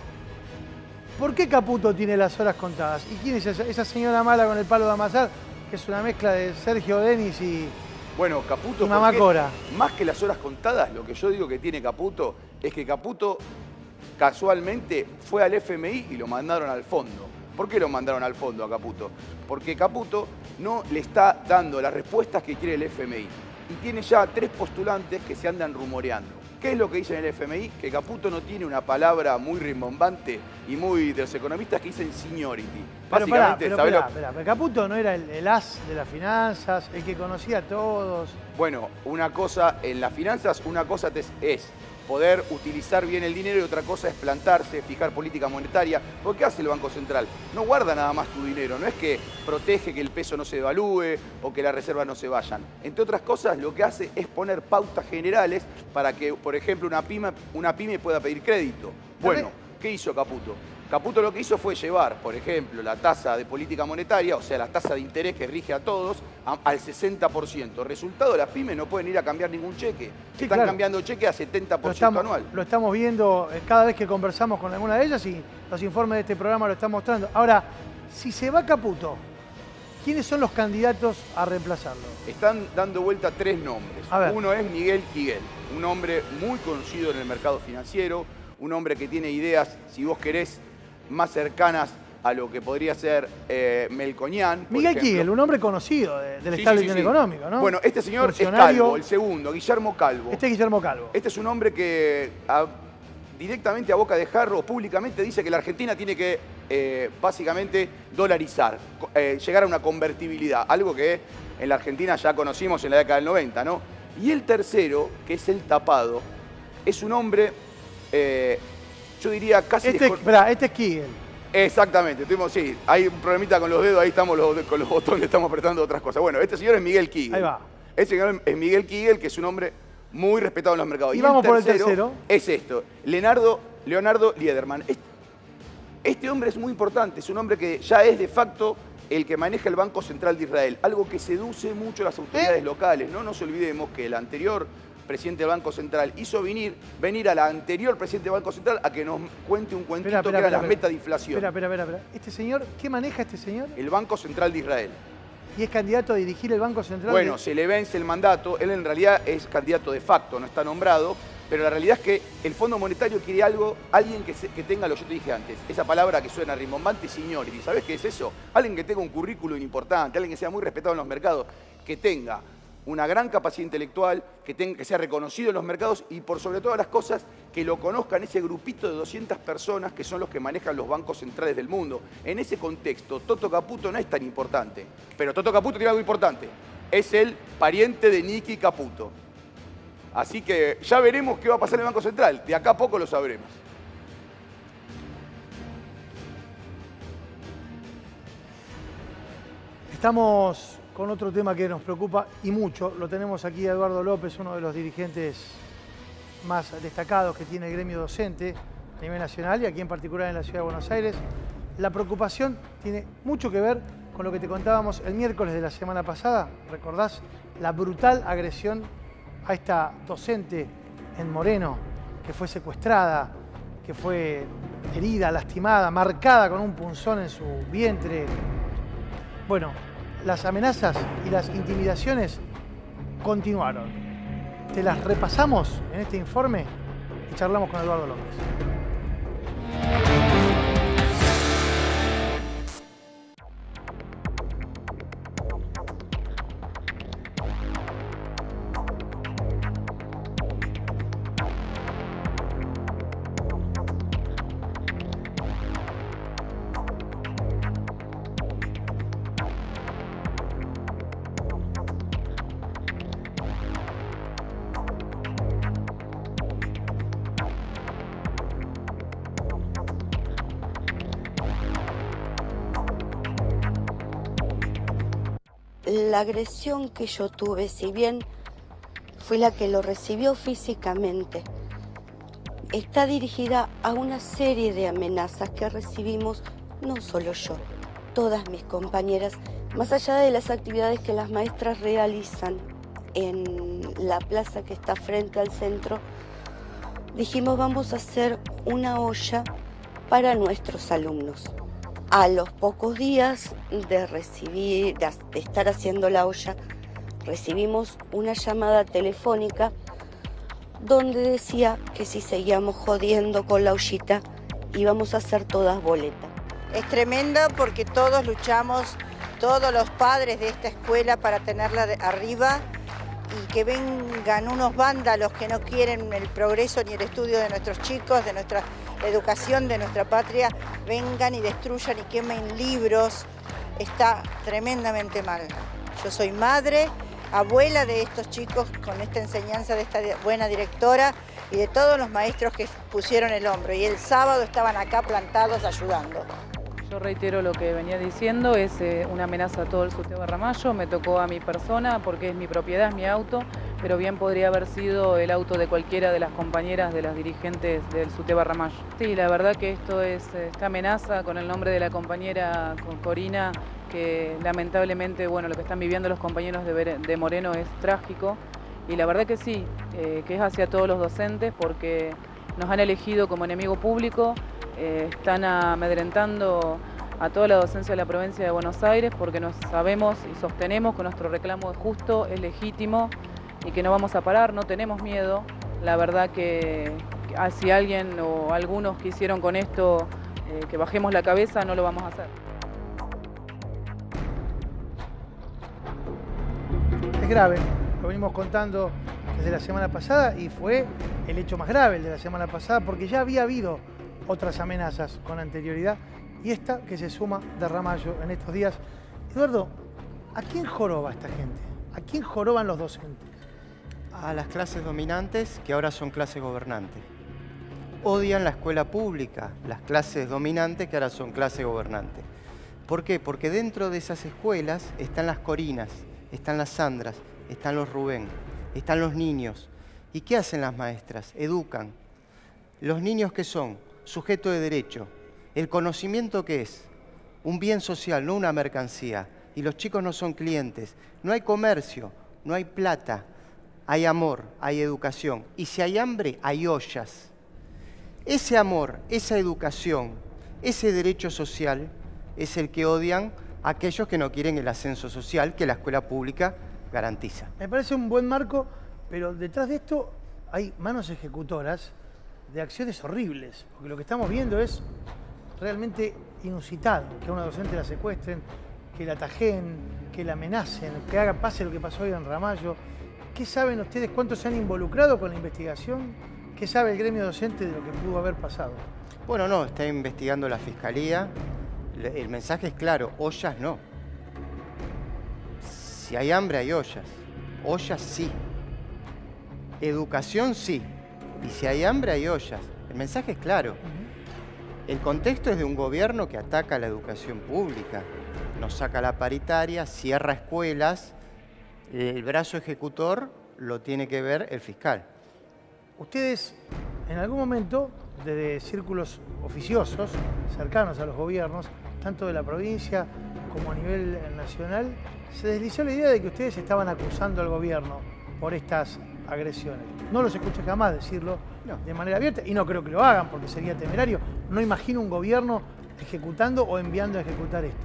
¿Por qué Caputo tiene las horas contadas? ¿Y quién es esa señora mala con el palo de amasar? Que es una mezcla de Sergio Denis y... Bueno, Caputo, y Mamá Cora. Más que las horas contadas, lo que yo digo que tiene Caputo es que Caputo casualmente fue al FMI y lo mandaron al fondo. ¿Por qué lo mandaron al fondo a Caputo? Porque Caputo no le está dando las respuestas que quiere el FMI. Y tiene ya 3 postulantes que se andan rumoreando. ¿Qué es lo que dicen en el FMI? Que Caputo no tiene una palabra muy rimbombante y muy de los economistas que dicen seniority. Básicamente, pero Caputo no era el as de las finanzas, el que conocía a todos. Bueno, una cosa en las finanzas, una cosa es poder utilizar bien el dinero y otra cosa es plantarse, fijar política monetaria. ¿Por qué hace el Banco Central? No guarda nada más tu dinero, no es que protege que el peso no se devalúe o que las reservas no se vayan. Entre otras cosas, lo que hace es poner pautas generales para que, por ejemplo, una pyme pueda pedir crédito. Bueno, ¿qué hizo Caputo? Caputo lo que hizo fue llevar, por ejemplo, la tasa de política monetaria, o sea, la tasa de interés que rige a todos, al 60%. Resultado, las pymes no pueden ir a cambiar ningún cheque. Están cambiando cheque a 70% anual. Lo estamos viendo cada vez que conversamos con alguna de ellas y los informes de este programa lo están mostrando. Ahora, si se va Caputo, ¿quiénes son los candidatos a reemplazarlo? Están dando vuelta 3 nombres. Uno es Miguel Kiguel, un hombre muy conocido en el mercado financiero, un hombre que tiene ideas, si vos querés, más cercanas a lo que podría ser Melconian. Miguel Kiguel, un hombre conocido del establishment económico, ¿no? Bueno, este señor es Calvo, el segundo, Guillermo Calvo. Este es Guillermo Calvo. Este es un hombre que directamente a boca de jarro, públicamente dice que la Argentina tiene que básicamente dolarizar, llegar a una convertibilidad, algo que en la Argentina ya conocimos en la década del 90, ¿no? Y el tercero, que es el tapado, es un hombre... yo diría casi... Este es Kiguel. Exactamente. Sí, hay un problemita con los dedos, ahí estamos con los botones, estamos apretando otras cosas. Bueno, este señor es Miguel Kiguel. Ahí va. Este señor es Miguel Kiguel, que es un hombre muy respetado en los mercados. Y vamos por el tercero. Es esto, Leonardo Liederman. Este hombre es muy importante, es un hombre que ya es de facto el que maneja el Banco Central de Israel, algo que seduce mucho a las autoridades locales. No nos olvidemos que el anterior presidente del Banco Central hizo venir a la anterior presidente del Banco Central a que nos cuente un cuentito que eran las metas de inflación. Espera. ¿Este señor, qué maneja este señor? El Banco Central de Israel. ¿Y es candidato a dirigir el Banco Central? Bueno, se le vence el mandato. Él en realidad es candidato de facto, no está nombrado. Pero la realidad es que el Fondo Monetario quiere alguien que tenga lo que yo te dije antes. Esa palabra que suena rimbombante, seniority. ¿Sabés qué es eso? Alguien que tenga un currículum importante, alguien que sea muy respetado en los mercados, que tenga una gran capacidad intelectual, que sea reconocido en los mercados y por sobre todas las cosas que lo conozcan ese grupito de 200 personas que son los que manejan los bancos centrales del mundo. En ese contexto, Toto Caputo no es tan importante, pero Toto Caputo tiene algo importante. Es el pariente de Nicky Caputo. Así que ya veremos qué va a pasar en el Banco Central. De acá a poco lo sabremos. Estamos con otro tema que nos preocupa y mucho. Lo tenemos aquí a Eduardo López, uno de los dirigentes más destacados que tiene el gremio docente a nivel nacional y aquí en particular en la Ciudad de Buenos Aires. La preocupación tiene mucho que ver con lo que te contábamos el miércoles de la semana pasada. ¿Recordás la brutal agresión a esta docente en Moreno, que fue secuestrada, que fue herida, lastimada, marcada con un punzón en su vientre? Bueno, las amenazas y las intimidaciones continuaron. Te las repasamos en este informe y charlamos con Eduardo López. La agresión que yo tuve, si bien fui la que lo recibió físicamente, está dirigida a una serie de amenazas que recibimos, no solo yo, todas mis compañeras, más allá de las actividades que las maestras realizan en la plaza que está frente al centro. Dijimos, vamos a hacer una olla para nuestros alumnos. A los pocos días de estar haciendo la olla, recibimos una llamada telefónica donde decía que si seguíamos jodiendo con la ollita íbamos a hacer todas boletas. Es tremenda porque todos luchamos, todos los padres de esta escuela para tenerla arriba y que vengan unos vándalos que no quieren el progreso ni el estudio de nuestros chicos, de nuestra educación, de nuestra patria, vengan y destruyan y quemen libros. Está tremendamente mal. Yo soy madre, abuela de estos chicos con esta enseñanza de esta buena directora y de todos los maestros que pusieron el hombro y el sábado estaban acá plantados ayudando. Yo reitero lo que venía diciendo, es una amenaza a todo el SUTEBA Ramallo, me tocó a mi persona porque es mi propiedad, es mi auto, pero bien podría haber sido el auto de cualquiera de las compañeras de las dirigentes del SUTEBA Ramallo. Sí, la verdad que esto es esta amenaza con el nombre de la compañera Corina, que lamentablemente, bueno, lo que están viviendo los compañeros de Moreno es trágico y la verdad que sí, que es hacia todos los docentes porque nos han elegido como enemigo público. Están amedrentando a toda la docencia de la provincia de Buenos Aires porque nos sabemos y sostenemos que nuestro reclamo es justo, es legítimo y que no vamos a parar, no tenemos miedo. La verdad que si alguien o algunos quisieron con esto que bajemos la cabeza, no lo vamos a hacer. Es grave, lo venimos contando desde la semana pasada y fue el hecho más grave el de la semana pasada porque ya había habido otras amenazas con anterioridad y esta que se suma de Ramallo en estos días. Eduardo, ¿a quién joroba esta gente? ¿A quién joroban los docentes? A las clases dominantes que ahora son clases gobernantes. Odian la escuela pública, las clases dominantes que ahora son clases gobernantes. ¿Por qué? Porque dentro de esas escuelas están las Corinas, están las Sandras, están los Rubén, están los niños. ¿Y qué hacen las maestras? Educan. ¿Los niños qué son? Sujeto de derecho. El conocimiento, ¿qué es? Un bien social, no una mercancía. Y los chicos no son clientes. No hay comercio, no hay plata. Hay amor, hay educación. Y si hay hambre, hay ollas. Ese amor, esa educación, ese derecho social es el que odian aquellos que no quieren el ascenso social que la escuela pública garantiza. Me parece un buen marco, pero detrás de esto hay manos ejecutoras de acciones horribles, porque lo que estamos viendo es realmente inusitado, que a una docente la secuestren, que la tajeen, que la amenacen, que pase lo que pasó hoy en Ramallo. ¿Qué saben ustedes? ¿Cuántos se han involucrado con la investigación? ¿Qué sabe el gremio docente de lo que pudo haber pasado? Bueno, no, está investigando la Fiscalía. El mensaje es claro, ollas no. Si hay hambre hay ollas. Ollas sí. Educación sí. Y si hay hambre, hay ollas. El mensaje es claro. El contexto es de un gobierno que ataca la educación pública. nos saca la paritaria, cierra escuelas, el brazo ejecutor lo tiene que ver el fiscal. Ustedes, en algún momento, desde círculos oficiosos, cercanos a los gobiernos, tanto de la provincia como a nivel nacional, se deslizó la idea de que ustedes estaban acusando al gobierno por estas agresiones. No los escuché jamás decirlo de manera abierta y no creo que lo hagan porque sería temerario. No imagino un gobierno ejecutando o enviando a ejecutar esto.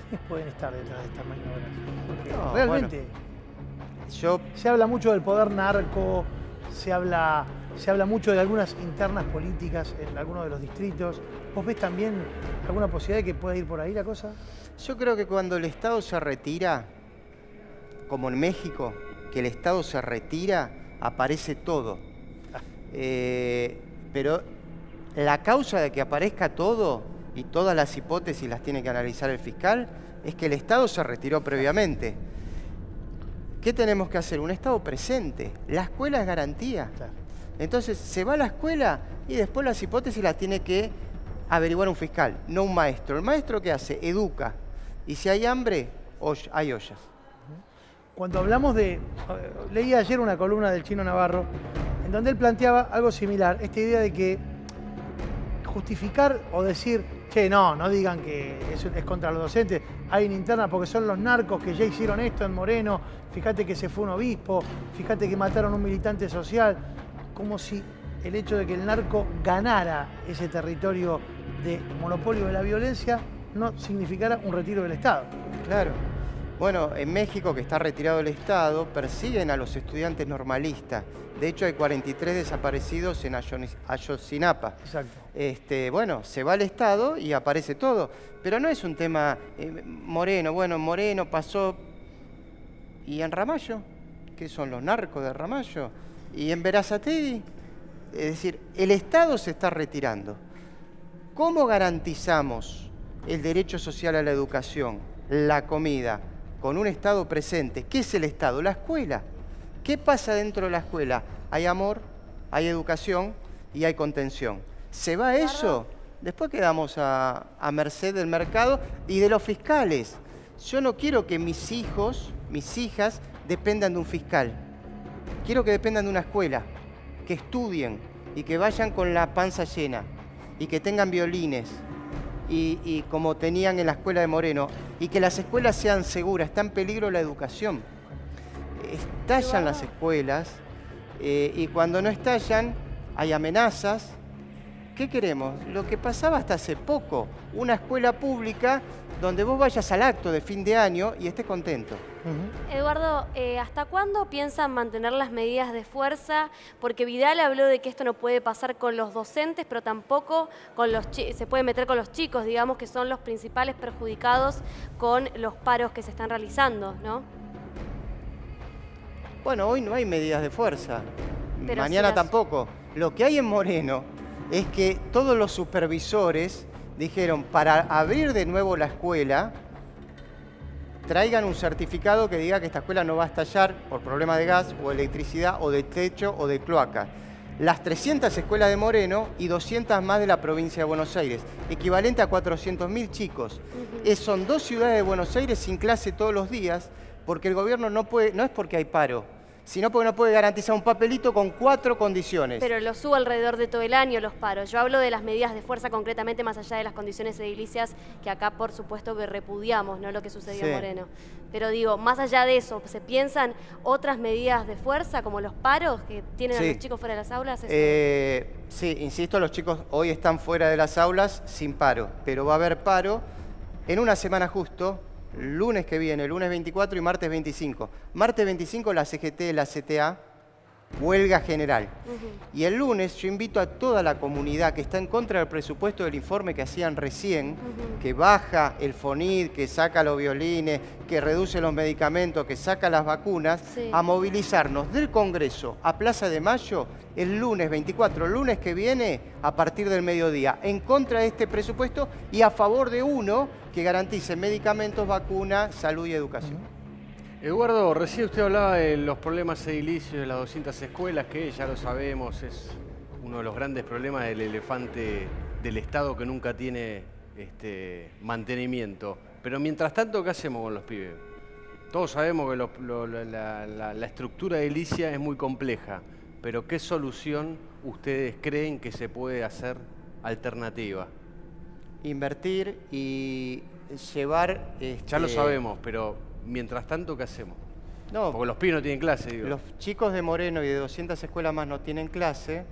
¿Quiénes pueden estar detrás de estas maniobras? Porque realmente se habla mucho del poder narco, se habla mucho de algunas internas políticas en algunos de los distritos. ¿Vos ves también alguna posibilidad de que pueda ir por ahí la cosa? Yo creo que cuando el Estado se retira, como en México, que el Estado se retira, aparece todo. Pero la causa de que aparezca todo, y todas las hipótesis las tiene que analizar el fiscal, es que el Estado se retiró previamente. ¿Qué tenemos que hacer? Un Estado presente. La escuela es garantía. Entonces, se va a la escuela y después las hipótesis las tiene que averiguar un fiscal, no un maestro. ¿El maestro qué hace? Educa. Y si hay hambre, hay ollas. Cuando hablamos de... leí ayer una columna del Chino Navarro en donde él planteaba algo similar, esta idea de que justificar o decir, che, no digan que es contra los docentes, hay una interna porque son los narcos que ya hicieron esto en Moreno, fíjate que se fue un obispo, fíjate que mataron a un militante social, como si el hecho de que el narco ganara ese territorio de monopolio de la violencia no significara un retiro del Estado. Claro. Bueno, en México, que está retirado el Estado, persiguen a los estudiantes normalistas. De hecho, hay 43 desaparecidos en Ayotzinapa. Exacto. Bueno, se va al Estado y aparece todo. Pero no es un tema Moreno. Bueno, Moreno pasó... ¿Y en Ramallo? ¿Qué son los narcos de Ramallo? ¿Y en Berazategui? Es decir, el Estado se está retirando. ¿Cómo garantizamos el derecho social a la educación, la comida, con un Estado presente? ¿Qué es el Estado? La escuela. ¿Qué pasa dentro de la escuela? Hay amor, hay educación y hay contención. ¿Se va eso? Después quedamos a merced del mercado y de los fiscales. Yo no quiero que mis hijos, mis hijas, dependan de un fiscal. Quiero que dependan de una escuela, que estudien y que vayan con la panza llena y que tengan violines y como tenían en la escuela de Moreno, y que las escuelas sean seguras. Está en peligro la educación. Estallan las escuelas y cuando no estallan hay amenazas. ¿Qué queremos? Lo que pasaba hasta hace poco, una escuela pública donde vos vayas al acto de fin de año y estés contento. Eduardo, ¿hasta cuándo piensan mantener las medidas de fuerza? Porque Vidal habló de que esto no puede pasar con los docentes, pero tampoco con se puede meter con los chicos, digamos, que son los principales perjudicados con los paros que se están realizando, ¿no? Bueno, hoy no hay medidas de fuerza. Pero mañana si tampoco. Lo que hay en Moreno es que todos los supervisores dijeron, para abrir de nuevo la escuela, traigan un certificado que diga que esta escuela no va a estallar por problemas de gas o electricidad o de techo o de cloaca. Las 300 escuelas de Moreno y 200 más de la provincia de Buenos Aires, equivalente a 400.000 chicos. Son 2 ciudades de Buenos Aires sin clase todos los días, porque el gobierno no puede, no es porque hay paro, sino porque no puede garantizar un papelito con 4 condiciones. Pero lo subo alrededor de todo el año los paros. Yo hablo de las medidas de fuerza concretamente más allá de las condiciones edilicias que acá por supuesto que repudiamos, no lo que sucedió en Moreno. Pero digo, más allá de eso, ¿se piensan otras medidas de fuerza como los paros que tienen a los chicos fuera de las aulas? Sí, insisto, los chicos hoy están fuera de las aulas sin paro, pero va a haber paro en una semana justo, lunes que viene, lunes 24 y martes 25. Martes 25 la CGT, la CTA, huelga general. Y el lunes yo invito a toda la comunidad que está en contra del presupuesto del informe que hacían recién, que baja el FONID, que saca los violines, que reduce los medicamentos, que saca las vacunas, a movilizarnos del Congreso a Plaza de Mayo el lunes 24, lunes que viene, a partir del mediodía, en contra de este presupuesto y a favor de uno que garantice medicamentos, vacunas, salud y educación. Eduardo, recién usted hablaba de los problemas edilicios de las 200 escuelas, que ya lo sabemos, es uno de los grandes problemas del elefante del Estado que nunca tiene mantenimiento. Pero mientras tanto, ¿qué hacemos con los pibes? Todos sabemos que la estructura edilicia es muy compleja, pero ¿qué solución ustedes creen que se puede hacer alternativa? Invertir y llevar... Ya lo sabemos, pero mientras tanto, ¿qué hacemos? No, porque los pibes no tienen clase, digo. Los chicos de Moreno y de 200 escuelas más no tienen clase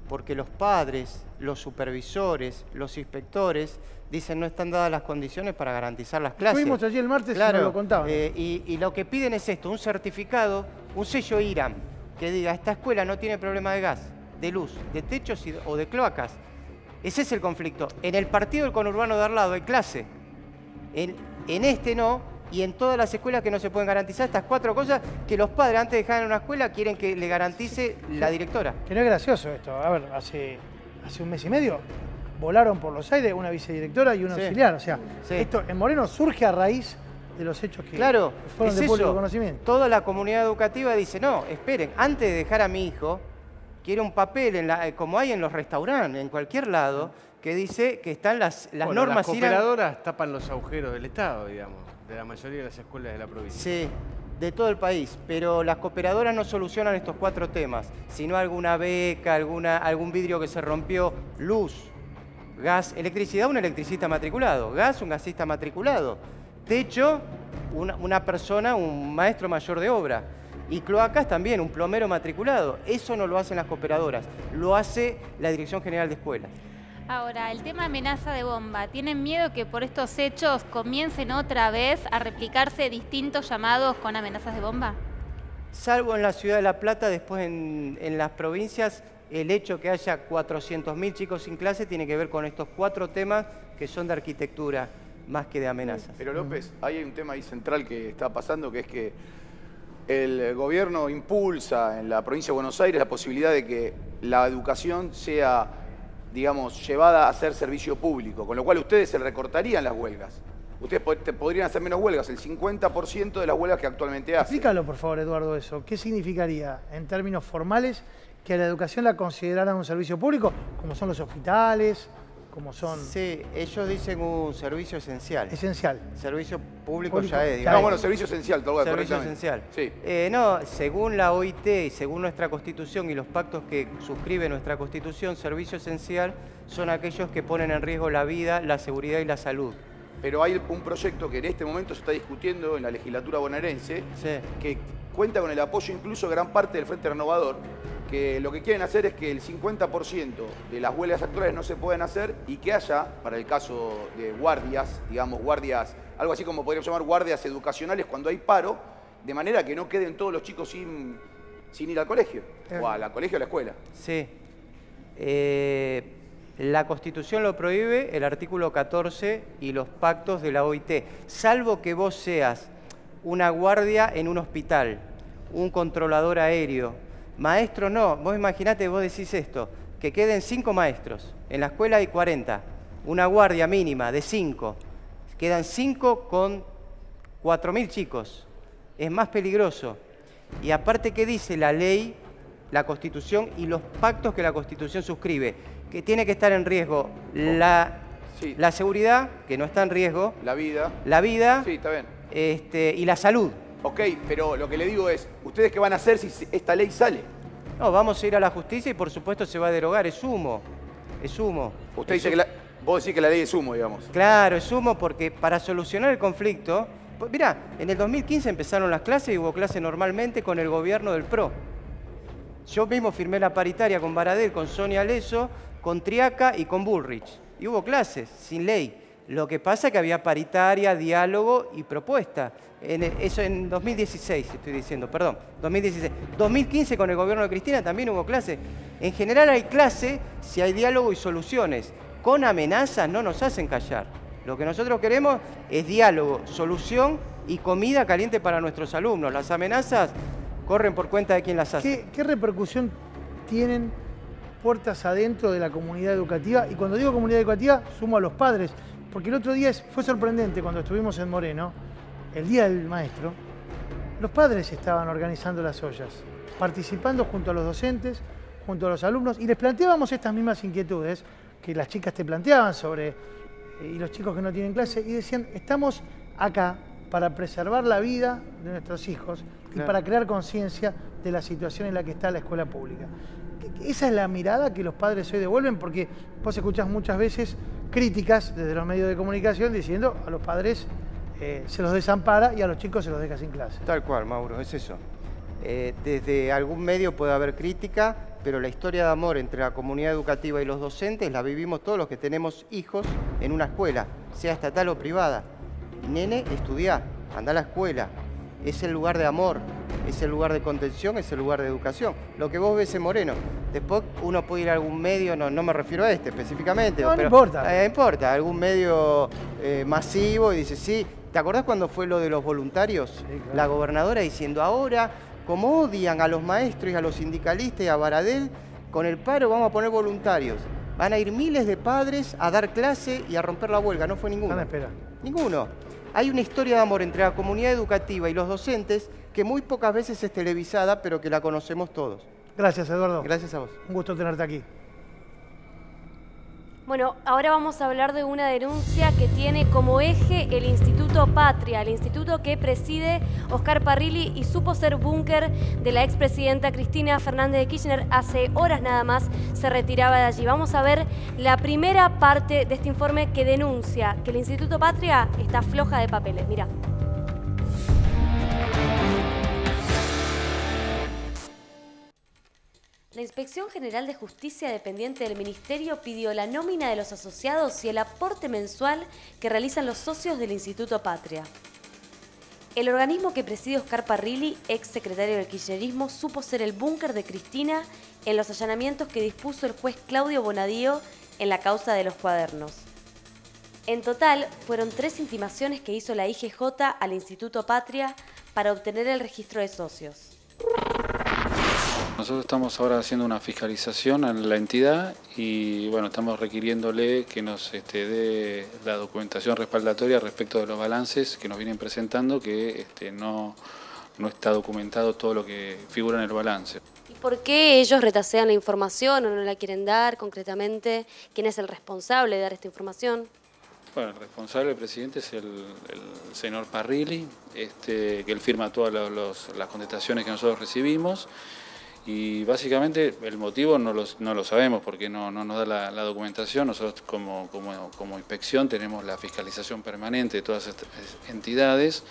porque los padres, los supervisores, los inspectores dicen no están dadas las condiciones para garantizar las clases. Estuvimos allí el martes y nos lo contaban. Y lo que piden es esto, un certificado, un sello IRAM, que diga esta escuela no tiene problema de gas, de luz, de techos o de cloacas. Ese es el conflicto. En el partido del conurbano de al lado hay clase. En este no. Y en todas las escuelas que no se pueden garantizar estas 4 cosas que los padres antes de dejar en una escuela quieren que le garantice la directora. Que no es gracioso esto. A ver, hace un mes y medio volaron por los aires una vicedirectora y un auxiliar. O sea, esto en Moreno surge a raíz de los hechos que fueron de público conocimiento. Toda la comunidad educativa dice, no, esperen, antes de dejar a mi hijo, quiero un papel, como hay en los restaurantes, en cualquier lado, que dice que están las normas... Las cooperadoras tapan los agujeros del Estado, digamos, de la mayoría de las escuelas de la provincia. Sí, de todo el país, pero las cooperadoras no solucionan estos 4 temas, sino alguna beca, algún vidrio que se rompió, luz, gas, electricidad, un electricista matriculado, gas, un gasista matriculado, techo, una persona, un maestro mayor de obra, y cloacas también, un plomero matriculado. Eso no lo hacen las cooperadoras, lo hace la Dirección General de Escuelas. Ahora, el tema amenaza de bomba. ¿Tienen miedo que por estos hechos comiencen otra vez a replicarse distintos llamados con amenazas de bomba? Salvo en la ciudad de La Plata, después en las provincias, el hecho que haya 400.000 chicos sin clase tiene que ver con estos 4 temas que son de arquitectura más que de amenazas. Pero López, hay un tema ahí central que está pasando, que es que el gobierno impulsa en la provincia de Buenos Aires la posibilidad de que la educación sea, digamos, llevada a ser servicio público, con lo cual ustedes se recortarían las huelgas. Ustedes podrían hacer menos huelgas, el 50% de las huelgas que actualmente hacen. Explícalo, por favor, Eduardo, eso. ¿Qué significaría, en términos formales, que a la educación la consideraran un servicio público, como son los hospitales, como son...? Sí, ellos dicen un servicio esencial. Esencial. Servicio público ya es, digamos. No, bueno, servicio esencial, tal vez, servicio esencial. Sí. No, según la OIT y según nuestra Constitución y los pactos que suscribe nuestra Constitución, servicio esencial son aquellos que ponen en riesgo la vida, la seguridad y la salud. Pero hay un proyecto que en este momento se está discutiendo en la legislatura bonaerense, que cuenta con el apoyo incluso de gran parte del Frente Renovador, que lo que quieren hacer es que el 50% de las huelgas actuales no se puedan hacer y que haya, para el caso de guardias, digamos guardias, algo así como podríamos llamar guardias educacionales cuando hay paro, de manera que no queden todos los chicos sin ir al colegio, o al colegio o a la escuela. Sí. La Constitución lo prohíbe, el artículo 14 y los pactos de la OIT, salvo que vos seas una guardia en un hospital, un controlador aéreo. Maestro no, vos imaginate, vos decís esto, que queden 5 maestros, en la escuela hay 40, una guardia mínima de 5, quedan 5 con 4.000 chicos, es más peligroso. Y aparte, ¿qué dice la ley, la Constitución y los pactos que la Constitución suscribe? Que tiene que estar en riesgo la seguridad, que no está en riesgo, la vida sí, está bien. Y la salud. Ok, pero lo que le digo es, ¿ustedes qué van a hacer si esta ley sale? No, vamos a ir a la justicia y por supuesto se va a derogar, es humo, es humo. Usted dice que vos decís que la ley es humo, digamos. Claro, es humo porque para solucionar el conflicto, mirá, en el 2015 empezaron las clases y hubo clases normalmente con el gobierno del PRO. Yo mismo firmé la paritaria con Baradel, con Sonia Leso, con Triaca y con Bullrich. Y hubo clases, sin ley. Lo que pasa es que había paritaria, diálogo y propuesta. Eso en 2016, estoy diciendo, perdón, 2016. 2015 con el gobierno de Cristina también hubo clases. En general hay clase si hay diálogo y soluciones. Con amenazas no nos hacen callar. Lo que nosotros queremos es diálogo, solución y comida caliente para nuestros alumnos. Las amenazas corren por cuenta de quien las hace. ¿Qué repercusión tienen puertas adentro de la comunidad educativa? Y cuando digo comunidad educativa, sumo a los padres. Porque el otro día fue sorprendente cuando estuvimos en Moreno, el Día del Maestro, los padres estaban organizando las ollas, participando junto a los docentes, junto a los alumnos, y les planteábamos estas mismas inquietudes que las chicas te planteaban sobre y los chicos que no tienen clase, y decían, estamos acá para preservar la vida de nuestros hijos y para crear conciencia de la situación en la que está la escuela pública. Esa es la mirada que los padres hoy devuelven, porque vos escuchás muchas veces críticas desde los medios de comunicación diciendo a los padres se los desampara y a los chicos se los deja sin clase. Tal cual, Mauro, es eso. Desde algún medio puede haber crítica, pero la historia de amor entre la comunidad educativa y los docentes la vivimos todos los que tenemos hijos en una escuela, sea estatal o privada. Nene, estudiá, anda a la escuela. Es el lugar de amor, es el lugar de contención, es el lugar de educación. Lo que vos ves en Moreno. Después uno puede ir a algún medio, no me refiero a este específicamente. No, pero, no importa. No importa, algún medio masivo y dice, sí. ¿Te acordás cuando fue lo de los voluntarios? Sí, claro. La gobernadora diciendo, ahora, como odian a los maestros y a los sindicalistas y a Baradel, con el paro vamos a poner voluntarios. Van a ir miles de padres a dar clase y a romper la huelga. No fue ninguno. Espera. Ninguno. Hay una historia de amor entre la comunidad educativa y los docentes que muy pocas veces es televisada, pero que la conocemos todos. Gracias, Eduardo. Gracias a vos. Un gusto tenerte aquí. Bueno, ahora vamos a hablar de una denuncia que tiene como eje el Instituto Patria, el instituto que preside Oscar Parrilli y supo ser búnker de la expresidenta Cristina Fernández de Kirchner. Hace horas nada más se retiraba de allí. Vamos a ver la primera parte de este informe que denuncia que el Instituto Patria está floja de papeles. Mirá. La Inspección General de Justicia dependiente del Ministerio pidió la nómina de los asociados y el aporte mensual que realizan los socios del Instituto Patria. El organismo que preside Oscar Parrilli, ex secretario del kirchnerismo, supo ser el búnker de Cristina en los allanamientos que dispuso el juez Claudio Bonadío en la causa de los cuadernos. En total, fueron 3 intimaciones que hizo la IGJ al Instituto Patria para obtener el registro de socios. Nosotros estamos ahora haciendo una fiscalización en la entidad y bueno, estamos requiriéndole que nos dé la documentación respaldatoria respecto de los balances que nos vienen presentando, que no está documentado todo lo que figura en el balance. ¿Y por qué ellos retasean la información o no la quieren dar concretamente? ¿Quién es el responsable de dar esta información? Bueno, el responsable del presidente es el señor Parrilli, que él firma todas las contestaciones que nosotros recibimos. Y básicamente el motivo no lo sabemos porque no nos da la documentación. Nosotros como inspección tenemos la fiscalización permanente de todas estas entidades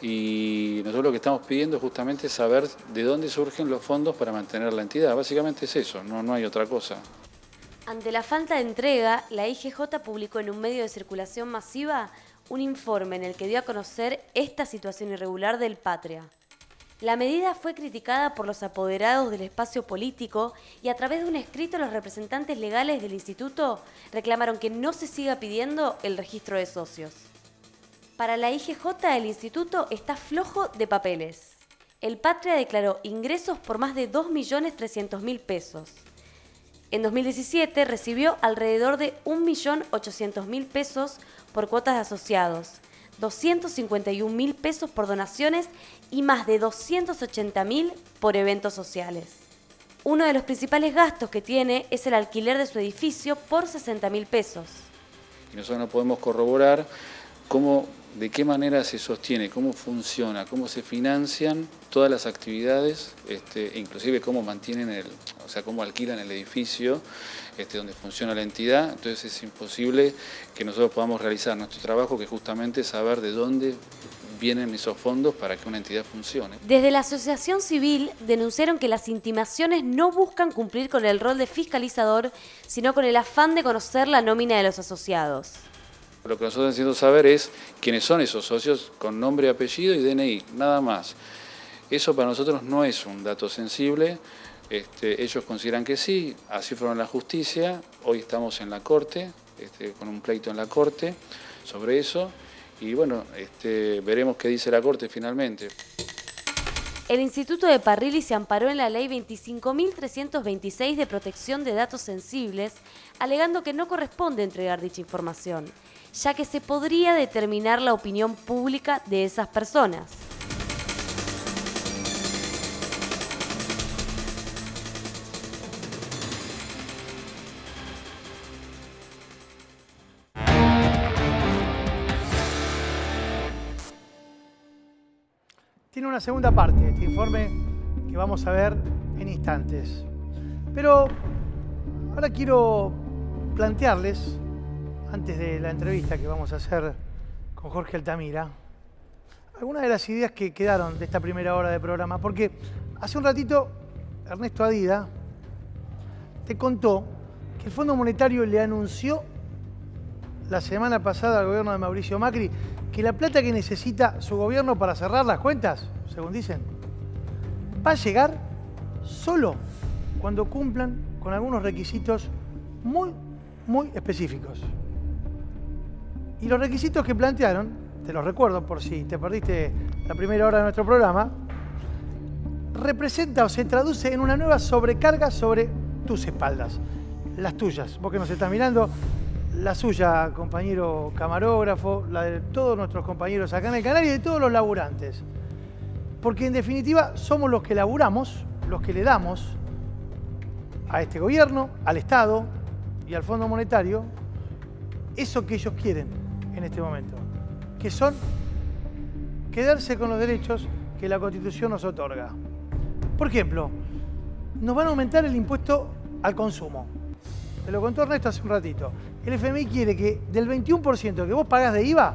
y nosotros lo que estamos pidiendo justamente es saber de dónde surgen los fondos para mantener la entidad. Básicamente es eso, no hay otra cosa. Ante la falta de entrega, la IGJ publicó en un medio de circulación masiva un informe en el que dio a conocer esta situación irregular del Patria. La medida fue criticada por los apoderados del espacio político y a través de un escrito los representantes legales del instituto reclamaron que no se siga pidiendo el registro de socios. Para la IGJ el instituto está flojo de papeles. El Patria declaró ingresos por más de 2.300.000 pesos. En 2017 recibió alrededor de 1.800.000 pesos por cuotas de asociados, 251.000 pesos por donaciones y más de 280.000 por eventos sociales. Uno de los principales gastos que tiene es el alquiler de su edificio por 60.000 pesos. Y nosotros no podemos corroborar de qué manera se sostiene, cómo funciona, cómo se financian todas las actividades, inclusive cómo mantienen cómo alquilan el edificio donde funciona la entidad. Entonces es imposible que nosotros podamos realizar nuestro trabajo, que es justamente saber de dónde vienen esos fondos para que una entidad funcione. Desde la Asociación Civil denunciaron que las intimaciones no buscan cumplir con el rol de fiscalizador, sino con el afán de conocer la nómina de los asociados. Lo que nosotros necesitamos saber es quiénes son esos socios con nombre, apellido y DNI, nada más. Eso para nosotros no es un dato sensible. Ellos consideran que sí, así fueron a la justicia. Hoy estamos en la Corte, con un pleito en la Corte sobre eso. Y bueno, veremos qué dice la Corte finalmente. El Instituto de Parrilli se amparó en la Ley 25.326 de protección de datos sensibles, alegando que no corresponde entregar dicha información, ya que se podría determinar la opinión pública de esas personas. tiene una segunda parte, este informe que vamos a ver en instantes. Pero ahora quiero plantearles, antes de la entrevista que vamos a hacer con Jorge Altamira, algunas de las ideas que quedaron de esta primera hora de programa, porque hace un ratito Ernesto Adida te contó que el Fondo Monetario le anunció la semana pasada al gobierno de Mauricio Macri que la plata que necesita su gobierno para cerrar las cuentas, según dicen, va a llegar solo cuando cumplan con algunos requisitos muy específicos. Y los requisitos que plantearon, te los recuerdo por si te perdiste la primera hora de nuestro programa, representa o se traduce en una nueva sobrecarga sobre tus espaldas, las tuyas. Vos que nos estás mirando, la suya, compañero camarógrafo, la de todos nuestros compañeros acá en el canal y de todos los laburantes. Porque en definitiva somos los que laburamos, los que le damos a este gobierno, al Estado y al Fondo Monetario eso que ellos quieren en este momento, que son quedarse con los derechos que la Constitución nos otorga. Por ejemplo, nos van a aumentar el impuesto al consumo. Te lo contó Ernesto hace un ratito. El FMI quiere que del 21% que vos pagás de IVA,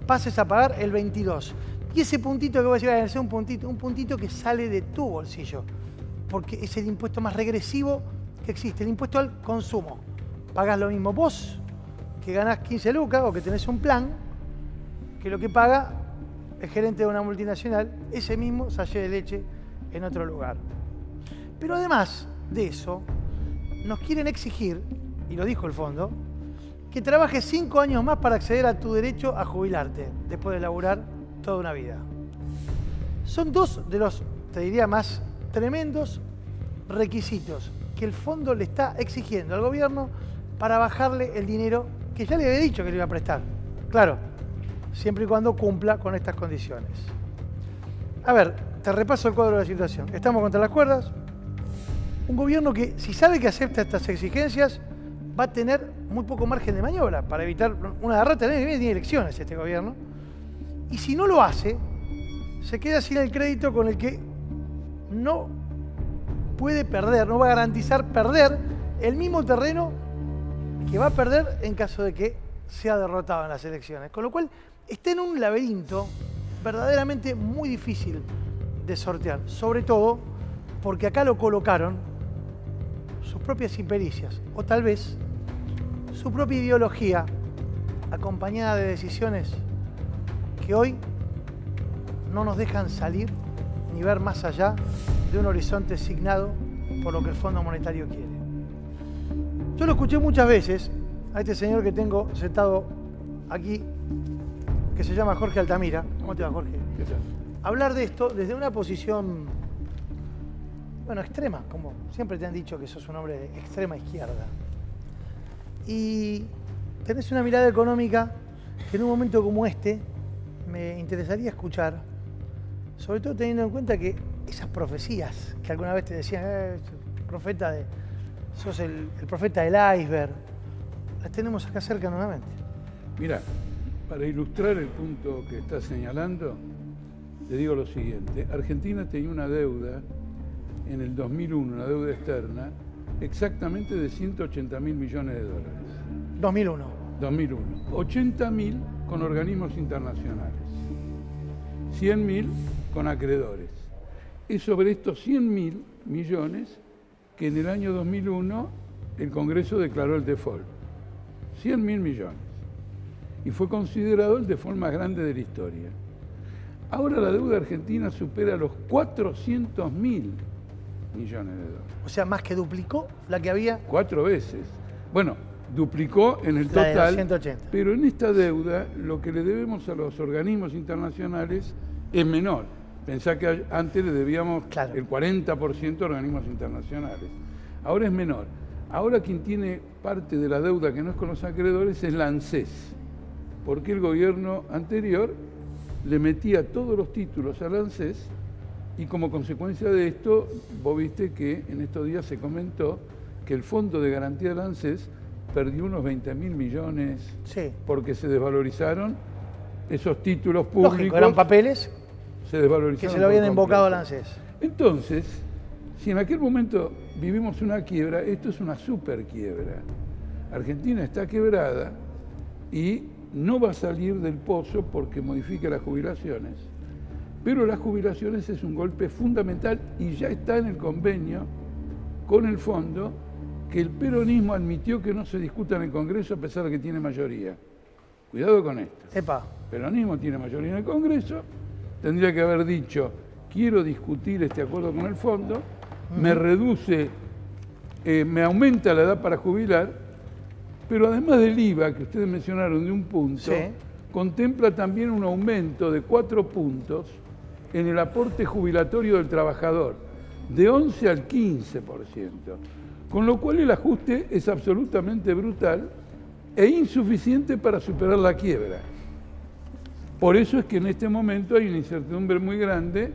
pases a pagar el 22%. Y ese puntito que vos decís, va a ser un puntito que sale de tu bolsillo. Porque es el impuesto más regresivo que existe, el impuesto al consumo. Pagás lo mismo vos, que ganás 15 lucas o que tenés un plan, que lo que paga el gerente de una multinacional, ese mismo sachet de leche en otro lugar. Pero además de eso, nos quieren exigir, y lo dijo el fondo, que trabajes 5 años más para acceder a tu derecho a jubilarte, después de laburar toda una vida. Son dos de los, te diría, más tremendos requisitos que el fondo le está exigiendo al gobierno para bajarle el dinero que ya le había dicho que le iba a prestar. Claro, siempre y cuando cumpla con estas condiciones. A ver, te repaso el cuadro de la situación. Estamos contra las cuerdas. Un gobierno que, si sabe que acepta estas exigencias, va a tener muy poco margen de maniobra para evitar una derrota. El año que viene tiene elecciones este gobierno. Y si no lo hace, se queda sin el crédito con el que no puede perder, no va a garantizar perder el mismo terreno que va a perder en caso de que sea derrotado en las elecciones. Con lo cual, está en un laberinto verdaderamente muy difícil de sortear. Sobre todo porque acá lo colocaron sus propias impericias, o tal vez su propia ideología, acompañada de decisiones que hoy no nos dejan salir ni ver más allá de un horizonte signado por lo que el Fondo Monetario quiere. Yo lo escuché muchas veces a este señor que tengo sentado aquí, que se llama Jorge Altamira. ¿Cómo te va, Jorge? ¿Qué tal? Hablar de esto desde una posición, bueno, extrema, como siempre te han dicho que sos un hombre de extrema izquierda. Y tenés una mirada económica que en un momento como este me interesaría escuchar, sobre todo teniendo en cuenta que esas profecías que alguna vez te decían, sos el profeta del iceberg, las tenemos acá cerca nuevamente. Mira, para ilustrar el punto que estás señalando, te digo lo siguiente. Argentina tenía una deuda en el 2001, una deuda externa, exactamente de 180.000 millones de dólares. 2001. 2001. 80.000 con organismos internacionales. 100.000 con acreedores. Es sobre estos 100.000 millones que en el año 2001 el Congreso declaró el default. 100.000 millones. Y fue considerado el default más grande de la historia. Ahora la deuda argentina supera los 400.000 millones de dólares. O sea, más que duplicó la que había. 4 veces. Bueno, duplicó en el La total. de los 180. Pero en esta deuda lo que le debemos a los organismos internacionales es menor. Pensá que antes le debíamos el 40% a organismos internacionales. Ahora es menor. Ahora quien tiene parte de la deuda que no es con los acreedores es la ANSES. Porque el gobierno anterior le metía todos los títulos a la ANSES y como consecuencia de esto, vos viste que en estos días se comentó que el Fondo de Garantía de la ANSES perdió unos 20.000 millones porque se desvalorizaron esos títulos públicos. Lógico, eran papeles se desvalorizaron. Que se lo habían por embocado al completo. ANSES. Entonces, si en aquel momento vivimos una quiebra, esto es una super quiebra. Argentina está quebrada y no va a salir del pozo porque modifica las jubilaciones. Pero las jubilaciones es un golpe fundamental y ya está en el convenio con el fondo que el peronismo admitió que no se discuta en el Congreso a pesar de que tiene mayoría. Cuidado con esto. Epa. El peronismo tiene mayoría en el Congreso, tendría que haber dicho, quiero discutir este acuerdo con el fondo, me reduce, me aumenta la edad para jubilar, pero además del IVA que ustedes mencionaron de 1 punto, Sí. contempla también un aumento de 4 puntos en el aporte jubilatorio del trabajador, de 11 al 15%, con lo cual el ajuste es absolutamente brutal e insuficiente para superar la quiebra. Por eso es que en este momento hay una incertidumbre muy grande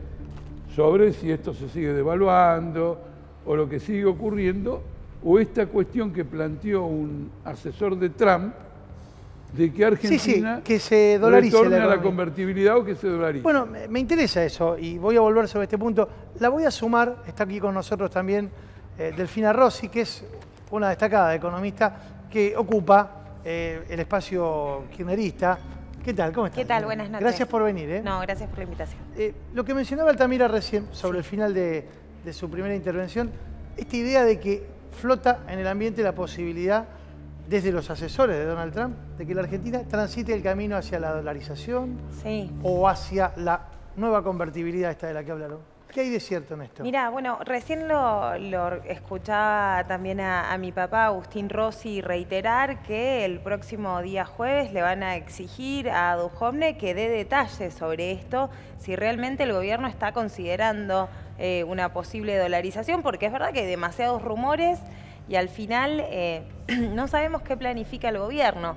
sobre si esto se sigue devaluando o lo que sigue ocurriendo, o esta cuestión que planteó un asesor de Trump, de que Argentina que se dolarice retorne la a la economía. convertibilidad o que se dolarice. Bueno, me interesa eso y voy a volver sobre este punto. La voy a sumar, está aquí con nosotros también Delfina Rossi, que es una destacada economista que ocupa el espacio kirchnerista. ¿Qué tal? ¿Cómo estás? ¿Qué tal? Buenas noches. Gracias por venir. No, gracias por la invitación. Lo que mencionaba Altamira recién sobre el final de su primera intervención, esta idea de que flota en el ambiente la posibilidad, desde los asesores de Donald Trump, de que la Argentina transite el camino hacia la dolarización o hacia la nueva convertibilidad esta de la que hablaron. ¿Qué hay de cierto en esto? Mira, bueno, recién lo escuchaba también a mi papá, Agustín Rossi, reiterar que el próximo día jueves le van a exigir a Duhovne que dé detalles sobre esto, si realmente el gobierno está considerando una posible dolarización, porque es verdad que hay demasiados rumores y al final no sabemos qué planifica el gobierno.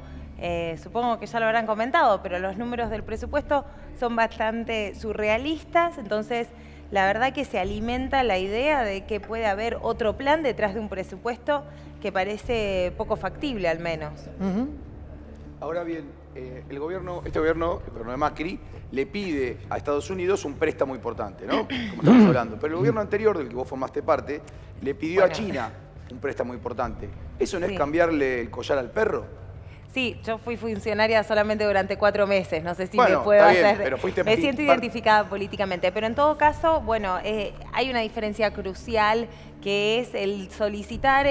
Supongo que ya lo habrán comentado, pero los números del presupuesto son bastante surrealistas, entonces la verdad que se alimenta la idea de que puede haber otro plan detrás de un presupuesto que parece poco factible al menos. Ahora bien, este gobierno, el gobierno de Macri, le pide a Estados Unidos un préstamo importante, ¿no? Como estamos hablando. Pero el gobierno anterior, del que vos formaste parte, le pidió a China un préstamo importante. ¿Eso no es cambiarle el collar al perro? Sí, yo fui funcionaria solamente durante 4 meses, no sé si Bueno, me puedo está bien, hacer... pero fuiste me siento identificada políticamente, pero en todo caso, bueno, hay una diferencia crucial que es el solicitar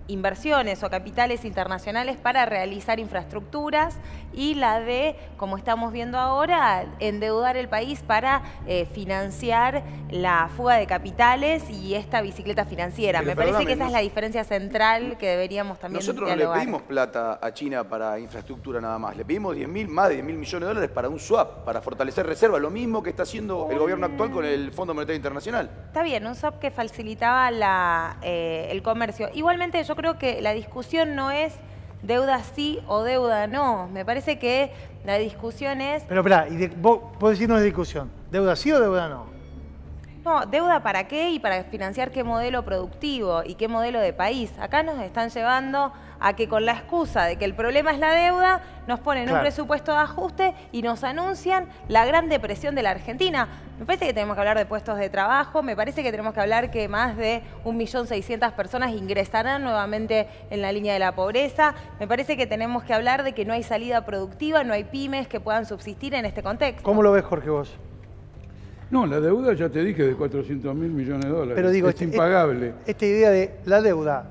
inversiones o capitales internacionales para realizar infraestructuras y la de, como estamos viendo ahora, endeudar el país para financiar la fuga de capitales y esta bicicleta financiera. Pero me parece que esa perdóname, es la diferencia central que deberíamos también Nosotros no dialogar. le pedimos plata a China para infraestructura nada más. Le pedimos más de 10.000 millones de dólares para un swap, para fortalecer reservas. Lo mismo que está haciendo el gobierno actual con el Fondo Monetario Internacional. Está bien, un swap que facilitaba el comercio. Igualmente yo creo que la discusión no es deuda sí o deuda no. Me parece que la discusión es... Pero espera, vos podés decirnos de discusión. ¿Deuda sí o deuda no? No, deuda para qué y para financiar qué modelo productivo y qué modelo de país. Acá nos están llevando a que con la excusa de que el problema es la deuda, nos ponen un presupuesto de ajuste y nos anuncian la gran depresión de la Argentina. Me parece que tenemos que hablar de puestos de trabajo, me parece que tenemos que hablar que más de 1.600.000 personas ingresarán nuevamente en la línea de la pobreza. Me parece que tenemos que hablar de que no hay salida productiva, no hay pymes que puedan subsistir en este contexto. ¿Cómo lo ves, Jorge, vos? No, la deuda ya te dije de 400.000 millones de dólares. Pero digo, es impagable. Esta idea de la deuda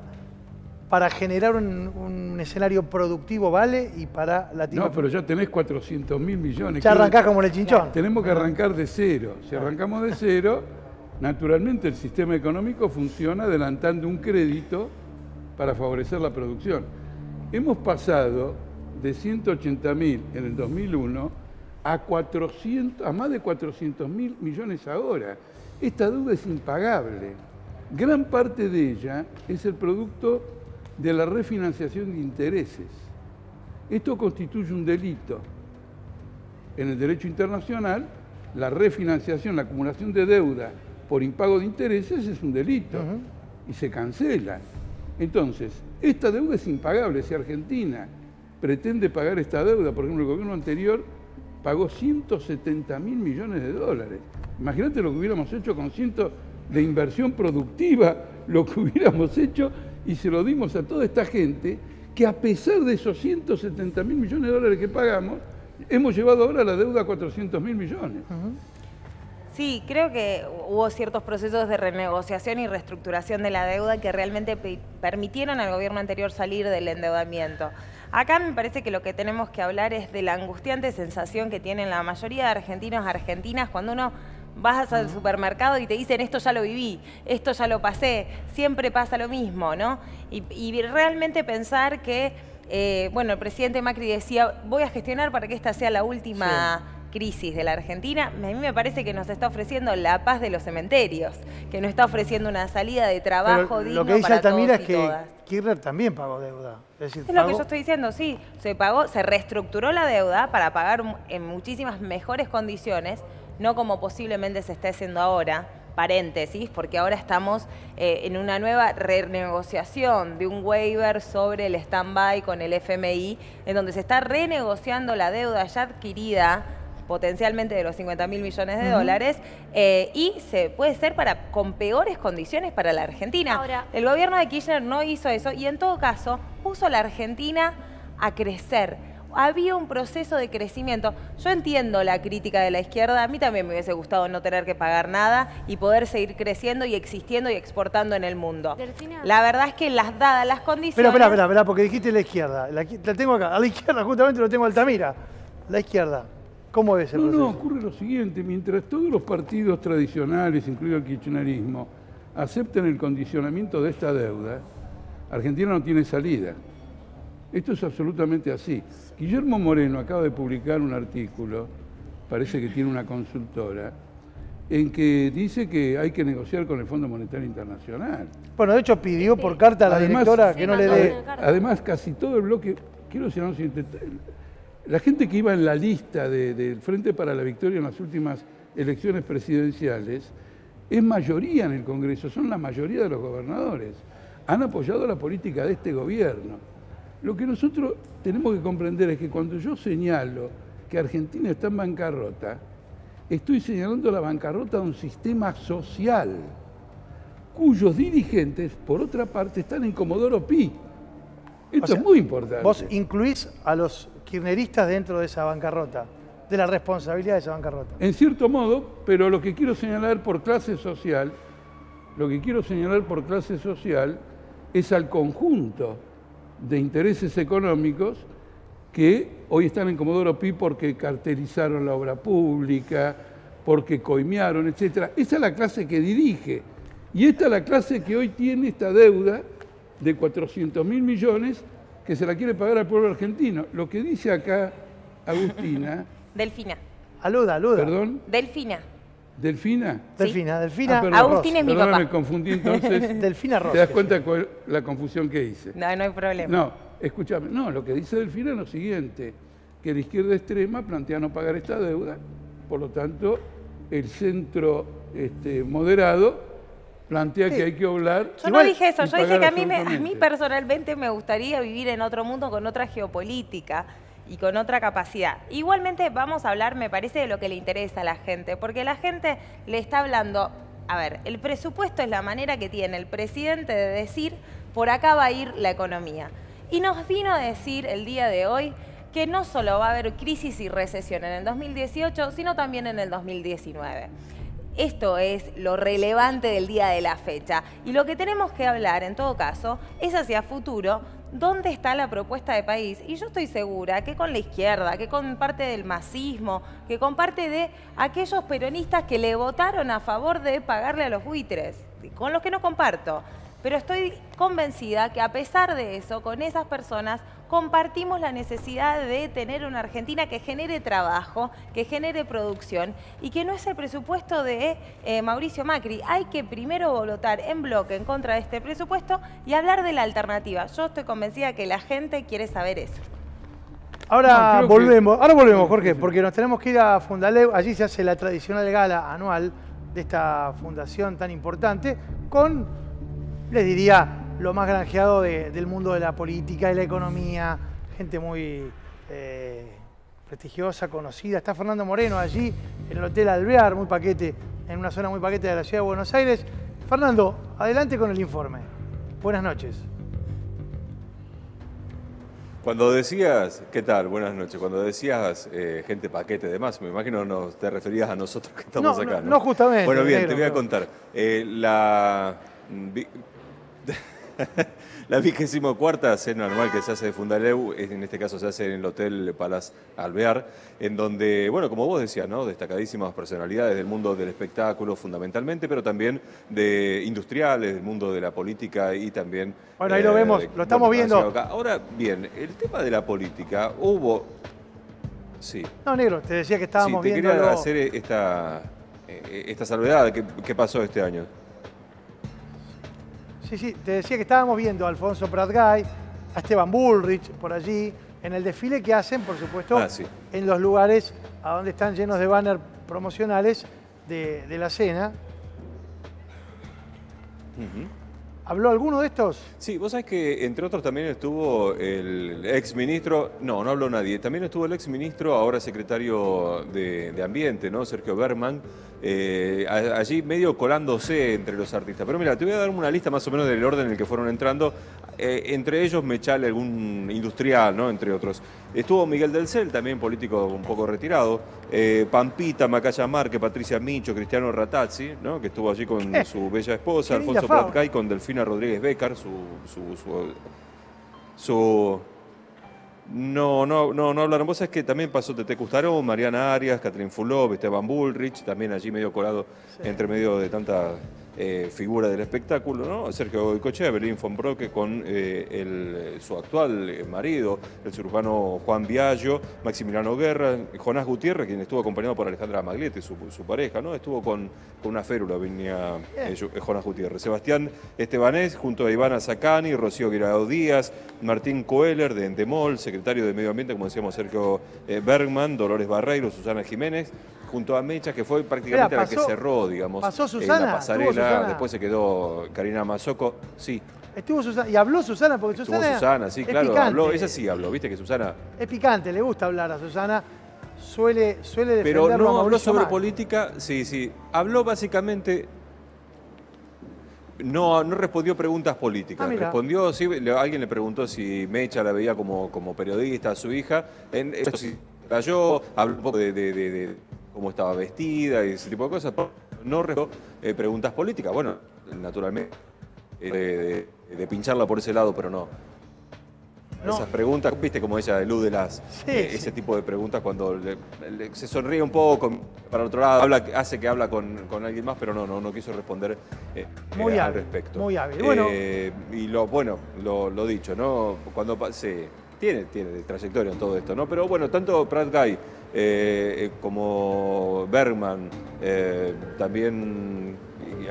para generar un escenario productivo vale y para Latinoamérica. No, pero ya tenés 400.000 millones. Ya arrancás como el chinchón. Tenemos que arrancar de cero. Si arrancamos de cero, naturalmente el sistema económico funciona adelantando un crédito para favorecer la producción. Hemos pasado de 180.000 en el 2001 a más de 400.000 millones ahora. Esta deuda es impagable. Gran parte de ella es el producto de la refinanciación de intereses. Esto constituye un delito. En el derecho internacional, la refinanciación, la acumulación de deuda por impago de intereses es un delito y se cancela. Entonces, esta deuda es impagable. Si Argentina pretende pagar esta deuda, por ejemplo, el gobierno anterior pagó 170.000 millones de dólares. Imagínate lo que hubiéramos hecho con de inversión productiva, lo que hubiéramos hecho, y se lo dimos a toda esta gente, que a pesar de esos 170.000 millones de dólares que pagamos, hemos llevado ahora la deuda a 400.000 millones. Sí, creo que hubo ciertos procesos de renegociación y reestructuración de la deuda que realmente permitieron al gobierno anterior salir del endeudamiento. Acá me parece que lo que tenemos que hablar es de la angustiante sensación que tienen la mayoría de argentinos y argentinas cuando uno vas al supermercado y te dicen esto ya lo viví, esto ya lo pasé, siempre pasa lo mismo, ¿no? Y realmente pensar que, bueno, el presidente Macri decía, voy a gestionar para que esta sea la última crisis de la Argentina. A mí me parece que nos está ofreciendo la paz de los cementerios, que nos está ofreciendo una salida de trabajo digno lo que dice para Altamira todos es y que todas. Kirchner también pagó deuda. Es lo que yo estoy diciendo, sí. Se pagó, se reestructuró la deuda para pagar en muchísimas mejores condiciones, no como posiblemente se está haciendo ahora, paréntesis, porque ahora estamos en una nueva renegociación de un waiver sobre el stand-by con el FMI, en donde se está renegociando la deuda ya adquirida, potencialmente de los 50.000 millones de dólares, y se puede ser con peores condiciones para la Argentina. Ahora, el gobierno de Kirchner no hizo eso y en todo caso puso a la Argentina a crecer. Había un proceso de crecimiento. Yo entiendo la crítica de la izquierda, a mí también me hubiese gustado no tener que pagar nada y poder seguir creciendo y existiendo y exportando en el mundo. Delfina. La verdad es que dadas las condiciones... Espera, porque dijiste la izquierda. La tengo acá. A la izquierda justamente lo tengo a Altamira. La izquierda. ¿Cómo ves el proceso? No, ocurre lo siguiente. Mientras todos los partidos tradicionales, incluido el kirchnerismo, acepten el condicionamiento de esta deuda, Argentina no tiene salida. Esto es absolutamente así. Guillermo Moreno acaba de publicar un artículo, parece que tiene una consultora, en que dice que hay que negociar con el Fondo Monetario Internacional. Bueno, de hecho pidió por carta a la directora que no le dé... Además, casi todo el bloque... Quiero decir lo siguiente, la gente que iba en la lista del Frente para la Victoria en las últimas elecciones presidenciales es mayoría en el Congreso, son la mayoría de los gobernadores. Han apoyado la política de este gobierno. Lo que nosotros tenemos que comprender es que cuando yo señalo que Argentina está en bancarrota, estoy señalando la bancarrota de un sistema social, cuyos dirigentes, por otra parte, están en Comodoro Pi. Esto es muy importante. Vos incluís a los kirchneristas dentro de esa bancarrota, de la responsabilidad de esa bancarrota. En cierto modo, pero lo que quiero señalar por clase social, es al conjunto de intereses económicos que hoy están en Comodoro Pi porque cartelizaron la obra pública, porque coimearon, etc. Esa es la clase que dirige. Y esta es la clase que hoy tiene esta deuda de 400.000 millones que se la quiere pagar al pueblo argentino. Lo que dice acá Agustina... Delfina. Aluda. ¿Perdón? Delfina. ¿Delfina? Sí. Delfina. Perdón, Agustín es mi papá. Me confundí entonces. Delfina Ross. ¿Te das cuenta de la confusión que hice? No hay problema. No, escúchame. No, lo que dice Delfina es lo siguiente, que la izquierda extrema plantea no pagar esta deuda, por lo tanto, el centro moderado plantea que hay que hablar. Yo no dije eso, yo dije que a mí personalmente me gustaría vivir en otro mundo con otra geopolítica y con otra capacidad. Igualmente vamos a hablar, me parece, de lo que le interesa a la gente, porque la gente le está hablando, a ver, el presupuesto es la manera que tiene el presidente de decir, por acá va a ir la economía. Y nos vino a decir el día de hoy que no solo va a haber crisis y recesión en el 2018, sino también en el 2019. Esto es lo relevante del día de la fecha. Y lo que tenemos que hablar, en todo caso, es hacia futuro, dónde está la propuesta de país. Y yo estoy segura que con la izquierda, que con parte del masismo, que con parte de aquellos peronistas que le votaron a favor de pagarle a los buitres, con los que no comparto. Pero estoy convencida que a pesar de eso, con esas personas compartimos la necesidad de tener una Argentina que genere trabajo, que genere producción y que no es el presupuesto de Mauricio Macri. Hay que primero votar en bloque en contra de este presupuesto y hablar de la alternativa. Yo estoy convencida que la gente quiere saber eso. Ahora volvemos, Jorge, porque nos tenemos que ir a Fundaleu. Allí se hace la tradicional gala anual de esta fundación tan importante con, les diría, lo más granjeado del mundo de la política y la economía, gente muy prestigiosa, conocida. Está Fernando Moreno allí en el Hotel Alvear, muy paquete, en una zona muy paquete de la ciudad de Buenos Aires. Fernando, adelante con el informe. Buenas noches. Cuando decías, ¿qué tal? Buenas noches. Cuando decías gente paquete y demás, me imagino te referías a nosotros que estamos acá, ¿no? No, justamente. Bueno, bien, negro, te voy a contar. La 24ª cena anual que se hace de Fundaleu, en este caso se hace en el Hotel Palace Alvear, en donde, bueno, como vos decías, ¿no? Destacadísimas personalidades del mundo del espectáculo fundamentalmente, pero también de industriales, del mundo de la política y también... Bueno, ahí lo vemos, lo estamos viendo. Ahora, bien, el tema de la política, hubo... Sí. No, negro, te decía que estábamos te viendo... quería hacer esta salvedad. ¿Qué pasó este año? Sí, te decía que estábamos viendo a Alfonso Pratgay, a Esteban Bullrich por allí, en el desfile que hacen, por supuesto, en los lugares a donde están llenos de banners promocionales de la cena. ¿Habló alguno de estos? Sí, vos sabés que entre otros también estuvo el exministro, no habló nadie, también estuvo el exministro, ahora secretario de Ambiente, ¿no? Sergio Bergman, allí medio colándose entre los artistas. Pero mira, te voy a dar una lista más o menos del orden en el que fueron entrando, entre ellos Mechale, algún industrial, ¿no? Entre otros. Estuvo Miguel del Cel, también político un poco retirado, Pampita, Macaya Márquez, Patricia Micho, Cristiano Ratazzi, ¿no? Que estuvo allí con su bella esposa, Alfonso Pratgay, con Delfina Rodríguez Bécar, No hablaron. Vos sabés que también pasó Tete Custarón, Mariana Arias, Catherine Fulop, Esteban Bullrich, también allí medio colado entre medio de tanta figura del espectáculo, ¿no? Sergio Goycochea, Berlín von Brocke con su actual marido, el cirujano Juan Biagio, Maximiliano Guerra, Jonás Gutiérrez, quien estuvo acompañado por Alejandra Maglietti, su pareja, ¿no? Estuvo con una férula, venía Jonás Gutiérrez. Sebastián Estebanés, junto a Ivana Zacani, Rocío Guirao Díaz, Martín Coeller de Endemol, secretario de Medio Ambiente, como decíamos, Sergio Bergman, Dolores Barreiro, Susana Jiménez, junto a Mecha, que fue prácticamente la que cerró, digamos, pasó Susana, la pasarela. Susana. Después se quedó Karina Mazzocco, sí. Estuvo Susana, y habló Susana, porque Susana sí, claro, picante. habló, ella sí habló, viste que Susana... Es picante, le gusta hablar a Susana, suele defenderlo. Pero no habló sobre Mac. política, sí, habló básicamente... No respondió preguntas políticas, respondió, sí, alguien le preguntó si Mecha la veía como periodista a su hija, eso sí cayó, habló un poco de cómo estaba vestida y ese tipo de cosas, no respondió preguntas políticas, bueno, naturalmente, de pincharla por ese lado, pero no. Esas preguntas, viste como ella elude ese tipo de preguntas cuando se sonríe un poco para el otro lado, hace que habla con alguien más, pero no quiso responder al respecto. Muy hábil. Bueno. Y lo dicho, ¿no? Cuando tiene trayectoria en todo esto, ¿no? Pero bueno, tanto Pratgay como Bergman, también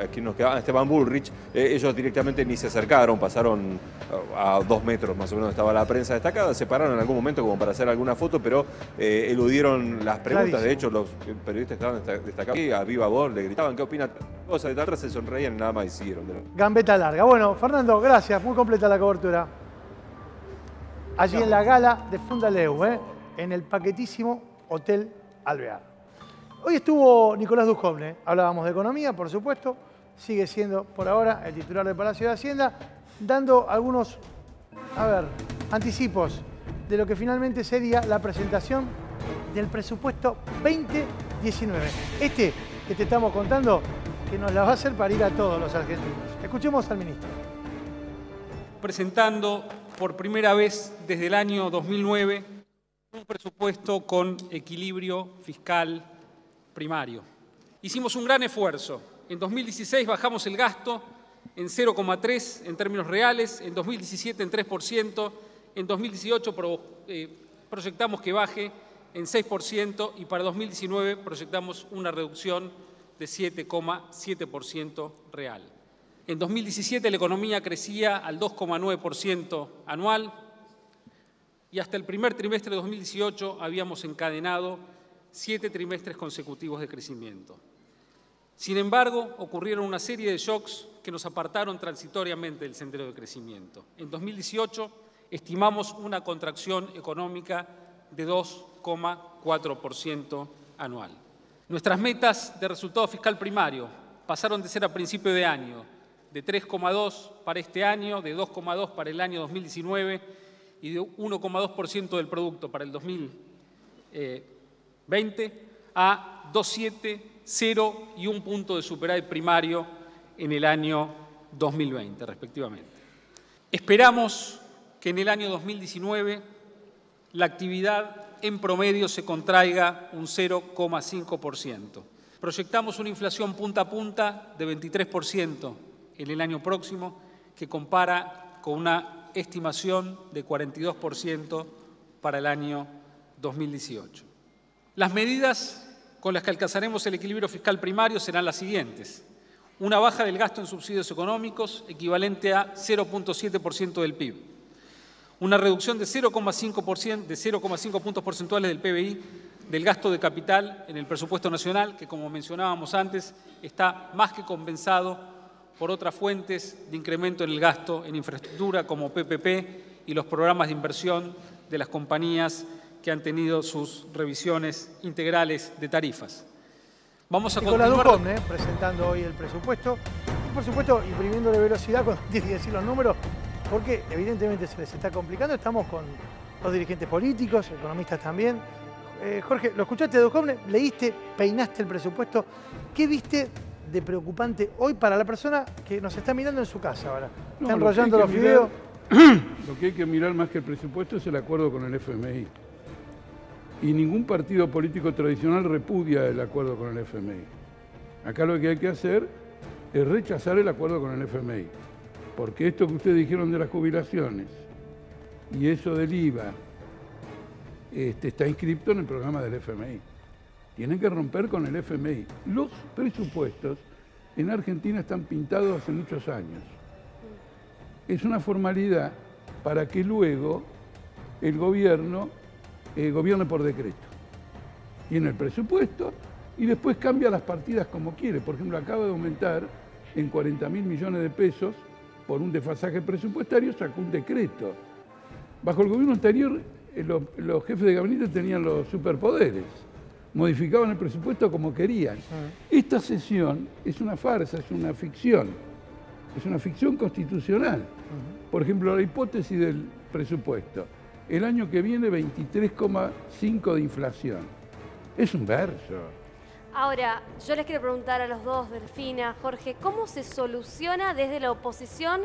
aquí nos quedaba Esteban Bullrich, ellos directamente ni se acercaron, pasaron a 2 metros más o menos, estaba la prensa destacada, se pararon en algún momento como para hacer alguna foto, pero eludieron las preguntas. Clarísimo. De hecho, los periodistas estaban destacados y a viva voz le gritaban qué opina, cosas de atrás se sonreían y nada más hicieron. Gambeta larga. Bueno, Fernando, gracias, muy completa la cobertura. Allí en la gala de Fundaleu, en el paquetísimo Hotel Alvear. Hoy estuvo Nicolás Dujovne, hablábamos de economía, por supuesto, sigue siendo por ahora el titular del Palacio de Hacienda, dando algunos, anticipos de lo que finalmente sería la presentación del presupuesto 2019. Este que te estamos contando, que nos la va a hacer parir a todos los argentinos. Escuchemos al ministro. Presentando por primera vez desde el año 2009 un presupuesto con equilibrio fiscal primario. Hicimos un gran esfuerzo. En 2016 bajamos el gasto en 0,3 en términos reales, en 2017 en 3%, en 2018 proyectamos que baje en 6% y para 2019 proyectamos una reducción de 7,7% real. En 2017 la economía crecía al 2,9% anual y hasta el primer trimestre de 2018 habíamos encadenado 7 trimestres consecutivos de crecimiento. Sin embargo, ocurrieron una serie de shocks que nos apartaron transitoriamente del sendero de crecimiento. En 2018 estimamos una contracción económica de 2 2,4% anual. Nuestras metas de resultado fiscal primario pasaron de ser a principio de año de 3,2 para este año, de 2,2 para el año 2019 y de 1,2% del producto para el 2020 a 2,7, 0 y 1 punto de superávit primario en el año 2020, respectivamente. Esperamos que en el año 2019 la actividad en promedio se contraiga un 0,5%. Proyectamos una inflación punta a punta de 23% en el año próximo, que compara con una estimación de 42% para el año 2018. Las medidas con las que alcanzaremos el equilibrio fiscal primario serán las siguientes. Una baja del gasto en subsidios económicos equivalente a 0,7% del PIB. Una reducción de 0,5 puntos porcentuales del PBI del gasto de capital en el presupuesto nacional, que como mencionábamos antes, está más que compensado por otras fuentes de incremento en el gasto en infraestructura como PPP y los programas de inversión de las compañías que han tenido sus revisiones integrales de tarifas. Vamos a Nicolás continuar Duhovne, presentando hoy el presupuesto, y por supuesto imprimiéndole velocidad cuando tiene que decir los números, porque evidentemente se les está complicando. Estamos con los dirigentes políticos, economistas también. Jorge, lo escuchaste de Duhovne, leíste, peinaste el presupuesto. ¿Qué viste de preocupante hoy para la persona que nos está mirando en su casa ahora? Está enrollando los fideos. Lo que hay que mirar más que el presupuesto es el acuerdo con el FMI. Y ningún partido político tradicional repudia el acuerdo con el FMI. Acá lo que hay que hacer es rechazar el acuerdo con el FMI. Porque esto que ustedes dijeron de las jubilaciones y eso del IVA está inscrito en el programa del FMI. Tienen que romper con el FMI. Los presupuestos en Argentina están pintados hace muchos años. Es una formalidad para que luego el gobierno gobierne por decreto. Tiene el presupuesto y después cambia las partidas como quiere. Por ejemplo, acaba de aumentar en 40.000 millones de pesos por un desfasaje presupuestario, sacó un decreto. Bajo el gobierno anterior, los jefes de gabinete tenían los superpoderes. Modificaban el presupuesto como querían. Esta sesión es una farsa, es una ficción. Es una ficción constitucional. Por ejemplo, la hipótesis del presupuesto. El año que viene 23,5 de inflación. Es un verso. Ahora, yo les quiero preguntar a los dos, Delfina, Jorge, ¿cómo se soluciona desde la oposición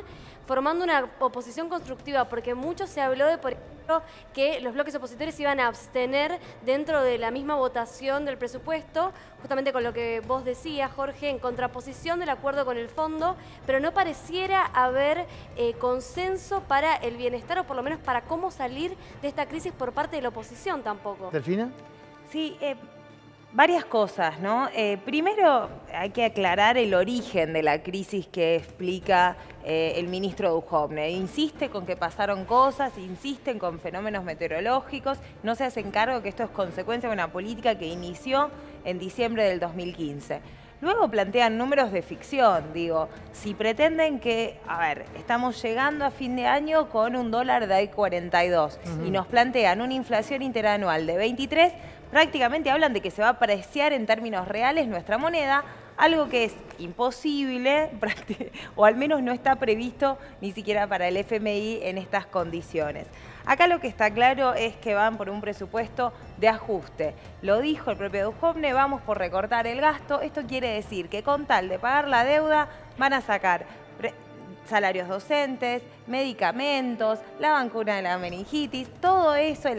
formando una oposición constructiva? Porque mucho se habló de, por ejemplo, que los bloques opositores iban a abstener dentro de la misma votación del presupuesto, justamente con lo que vos decías, Jorge, en contraposición del acuerdo con el fondo, pero no pareciera haber consenso para el bienestar o por lo menos para cómo salir de esta crisis por parte de la oposición tampoco. ¿Delfina? Sí, varias cosas, ¿no? Primero hay que aclarar el origen de la crisis que explica el ministro Duhovne. Insiste con que pasaron cosas, insisten con fenómenos meteorológicos, no se hacen cargo que esto es consecuencia de una política que inició en diciembre del 2015. Luego plantean números de ficción, digo, si pretenden que, a ver, estamos llegando a fin de año con un dólar de 42 y nos plantean una inflación interanual de 23, prácticamente hablan de que se va a apreciar en términos reales nuestra moneda, algo que es imposible, o al menos no está previsto ni siquiera para el FMI en estas condiciones. Acá lo que está claro es que van por un presupuesto de ajuste. Lo dijo el propio Duhovne, vamos por recortar el gasto. Esto quiere decir que con tal de pagar la deuda van a sacar salarios docentes, medicamentos, la vacuna de la meningitis, todo eso,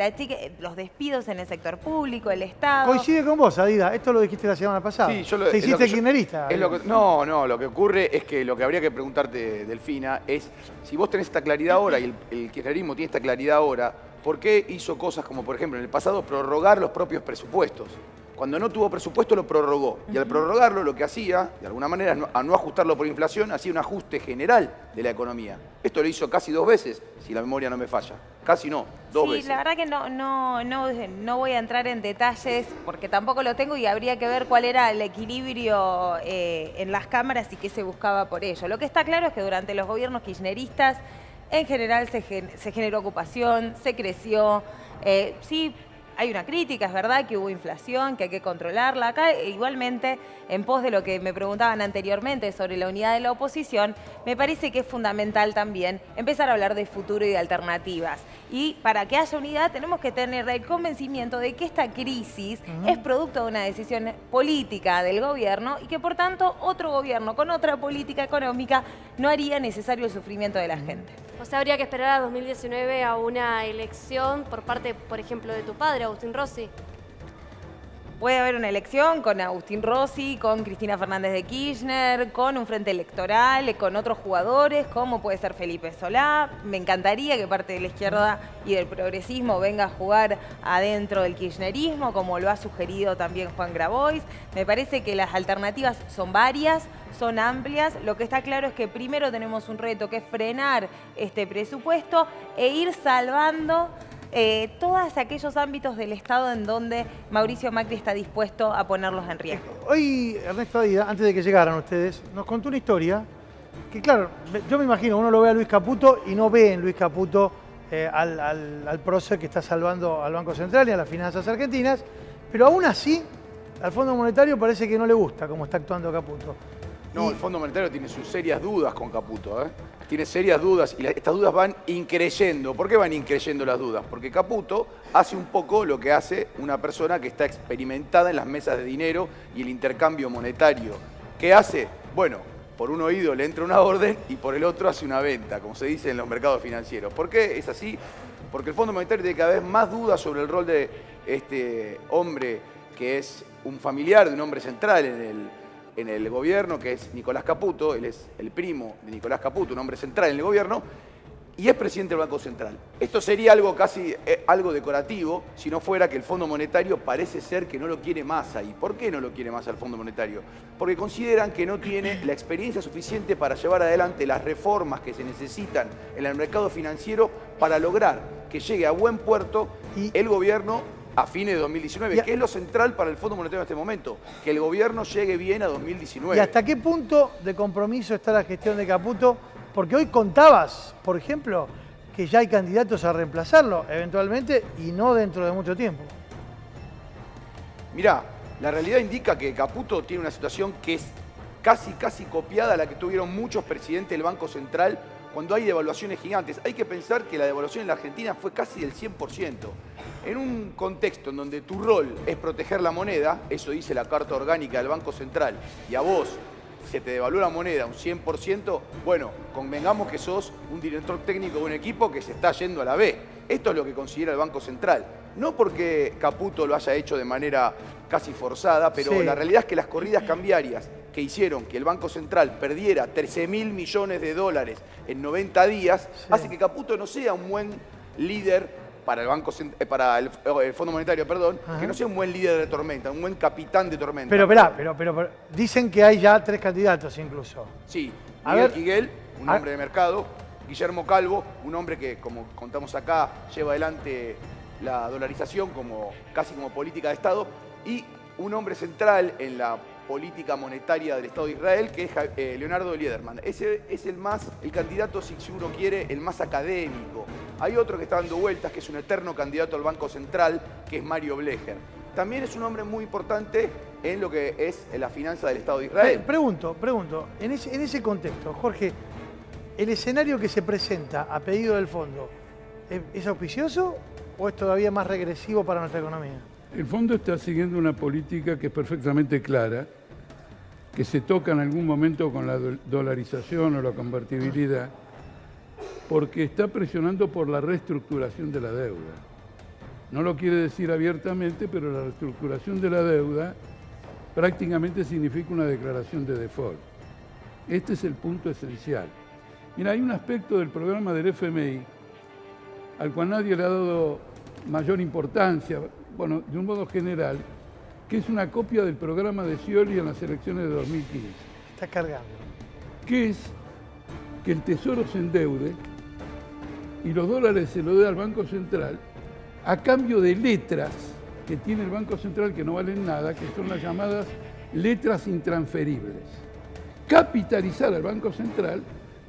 los despidos en el sector público, el Estado. Coincide con vos, Adida. Esto lo dijiste la semana pasada. Sí, Te hiciste kirchnerista. No, lo que ocurre es que lo que habría que preguntarte, Delfina, es si vos tenés esta claridad ahora y el kirchnerismo tiene esta claridad ahora, ¿por qué hizo cosas como, por ejemplo, en el pasado prorrogar los propios presupuestos? Cuando no tuvo presupuesto lo prorrogó. Y al prorrogarlo lo que hacía, de alguna manera, a no ajustarlo por inflación, hacía un ajuste general de la economía. Esto lo hizo casi 2 veces, si la memoria no me falla. Casi no, 2 veces. Sí, la verdad que no voy a entrar en detalles porque tampoco lo tengo y habría que ver cuál era el equilibrio en las cámaras y qué se buscaba por ello. Lo que está claro es que durante los gobiernos kirchneristas, en general se generó ocupación, se creció, sí. hay una crítica, es verdad que hubo inflación, que hay que controlarla. Acá igualmente, en pos de lo que me preguntaban anteriormente sobre la unidad de la oposición, me parece que es fundamental también empezar a hablar de futuro y de alternativas. Y para que haya unidad tenemos que tener el convencimiento de que esta crisis es producto de una decisión política del gobierno y que por tanto otro gobierno con otra política económica no haría necesario el sufrimiento de la gente. O sea, habría que esperar a 2019 a una elección por parte, por ejemplo, de tu padre, Agustín Rossi. Puede haber una elección con Agustín Rossi, con Cristina Fernández de Kirchner, con un frente electoral, con otros jugadores, como puede ser Felipe Solá. Me encantaría que parte de la izquierda y del progresismo venga a jugar adentro del kirchnerismo, como lo ha sugerido también Juan Grabois. Me parece que las alternativas son varias, son amplias. Lo que está claro es que primero tenemos un reto que es frenar este presupuesto e ir salvando todos aquellos ámbitos del Estado en donde Mauricio Macri está dispuesto a ponerlos en riesgo. Hoy Ernesto Adida, antes de que llegaran ustedes, nos contó una historia que, claro, yo me imagino, uno lo ve a Luis Caputo y no ve en Luis Caputo al prócer que está salvando al Banco Central y a las finanzas argentinas, pero aún así al Fondo Monetario parece que no le gusta cómo está actuando Caputo. No, el Fondo Monetario tiene sus serias dudas con Caputo, ¿eh? Tiene serias dudas y estas dudas van increyendo. ¿Por qué van increyendo las dudas? Porque Caputo hace un poco lo que hace una persona que está experimentada en las mesas de dinero y el intercambio monetario. ¿Qué hace? Bueno, por un oído le entra una orden y por el otro hace una venta, como se dice en los mercados financieros. ¿Por qué es así? Porque el Fondo Monetario tiene cada vez más dudas sobre el rol de este hombre que es un familiar de un hombre central en el gobierno, que es Nicolás Caputo. Él es el primo de Nicolás Caputo, un hombre central en el gobierno, y es presidente del Banco Central. Esto sería algo casi algo decorativo si no fuera que el Fondo Monetario parece ser que no lo quiere más ahí. ¿Por qué no lo quiere más al Fondo Monetario? Porque consideran que no tiene la experiencia suficiente para llevar adelante las reformas que se necesitan en el mercado financiero para lograr que llegue a buen puerto el gobierno a fines de 2019, que es lo central para el Fondo Monetario en este momento, que el gobierno llegue bien a 2019. ¿Y hasta qué punto de compromiso está la gestión de Caputo? Porque hoy contabas, por ejemplo, que ya hay candidatos a reemplazarlo eventualmente y no dentro de mucho tiempo. Mirá, la realidad indica que Caputo tiene una situación que es casi copiada a la que tuvieron muchos presidentes del Banco Central cuando hay devaluaciones gigantes. Hay que pensar que la devaluación en la Argentina fue casi del 100%. En un contexto en donde tu rol es proteger la moneda, eso dice la Carta Orgánica del Banco Central, y a vos se te devalúa la moneda un 100%, bueno, convengamos que sos un director técnico de un equipo que se está yendo a la B. Esto es lo que considera el Banco Central. No porque Caputo lo haya hecho de manera casi forzada, pero la realidad es que las corridas cambiarias que hicieron que el Banco Central perdiera 13.000 millones de dólares en 90 días, hace que Caputo no sea un buen líder para el Fondo Monetario, perdón, que no sea un buen líder de tormenta, un buen capitán de tormenta. Pero esperá, pero dicen que hay ya 3 candidatos incluso. Sí, Miguel Kiguel, un hombre de mercado, Guillermo Calvo, un hombre que, como contamos acá, lleva adelante la dolarización casi como política de Estado, y un hombre central en la política monetaria del Estado de Israel, que es Leonardo Liederman. Ese es el candidato, si uno quiere, el más académico. Hay otro que está dando vueltas, que es un eterno candidato al Banco Central, que es Mario Blecher. También es un hombre muy importante en lo que es la finanza del Estado de Israel. Pregunto, en ese contexto, Jorge, ¿el escenario que se presenta a pedido del fondo es auspicioso o es todavía más regresivo para nuestra economía? El fondo está siguiendo una política que es perfectamente clara, que se toca en algún momento con la dolarización o la convertibilidad, porque está presionando por la reestructuración de la deuda. No lo quiere decir abiertamente, pero la reestructuración de la deuda prácticamente significa una declaración de default. Este es el punto esencial. Mira, hay un aspecto del programa del FMI al cual nadie le ha dado mayor importancia, bueno, de un modo general, que es una copia del programa de Scioli en las elecciones de 2015. Está cargando. Que es que el Tesoro se endeude y los dólares se lo dé al Banco Central a cambio de letras que tiene el Banco Central que no valen nada, que son las llamadas letras intransferibles. Capitalizar al Banco Central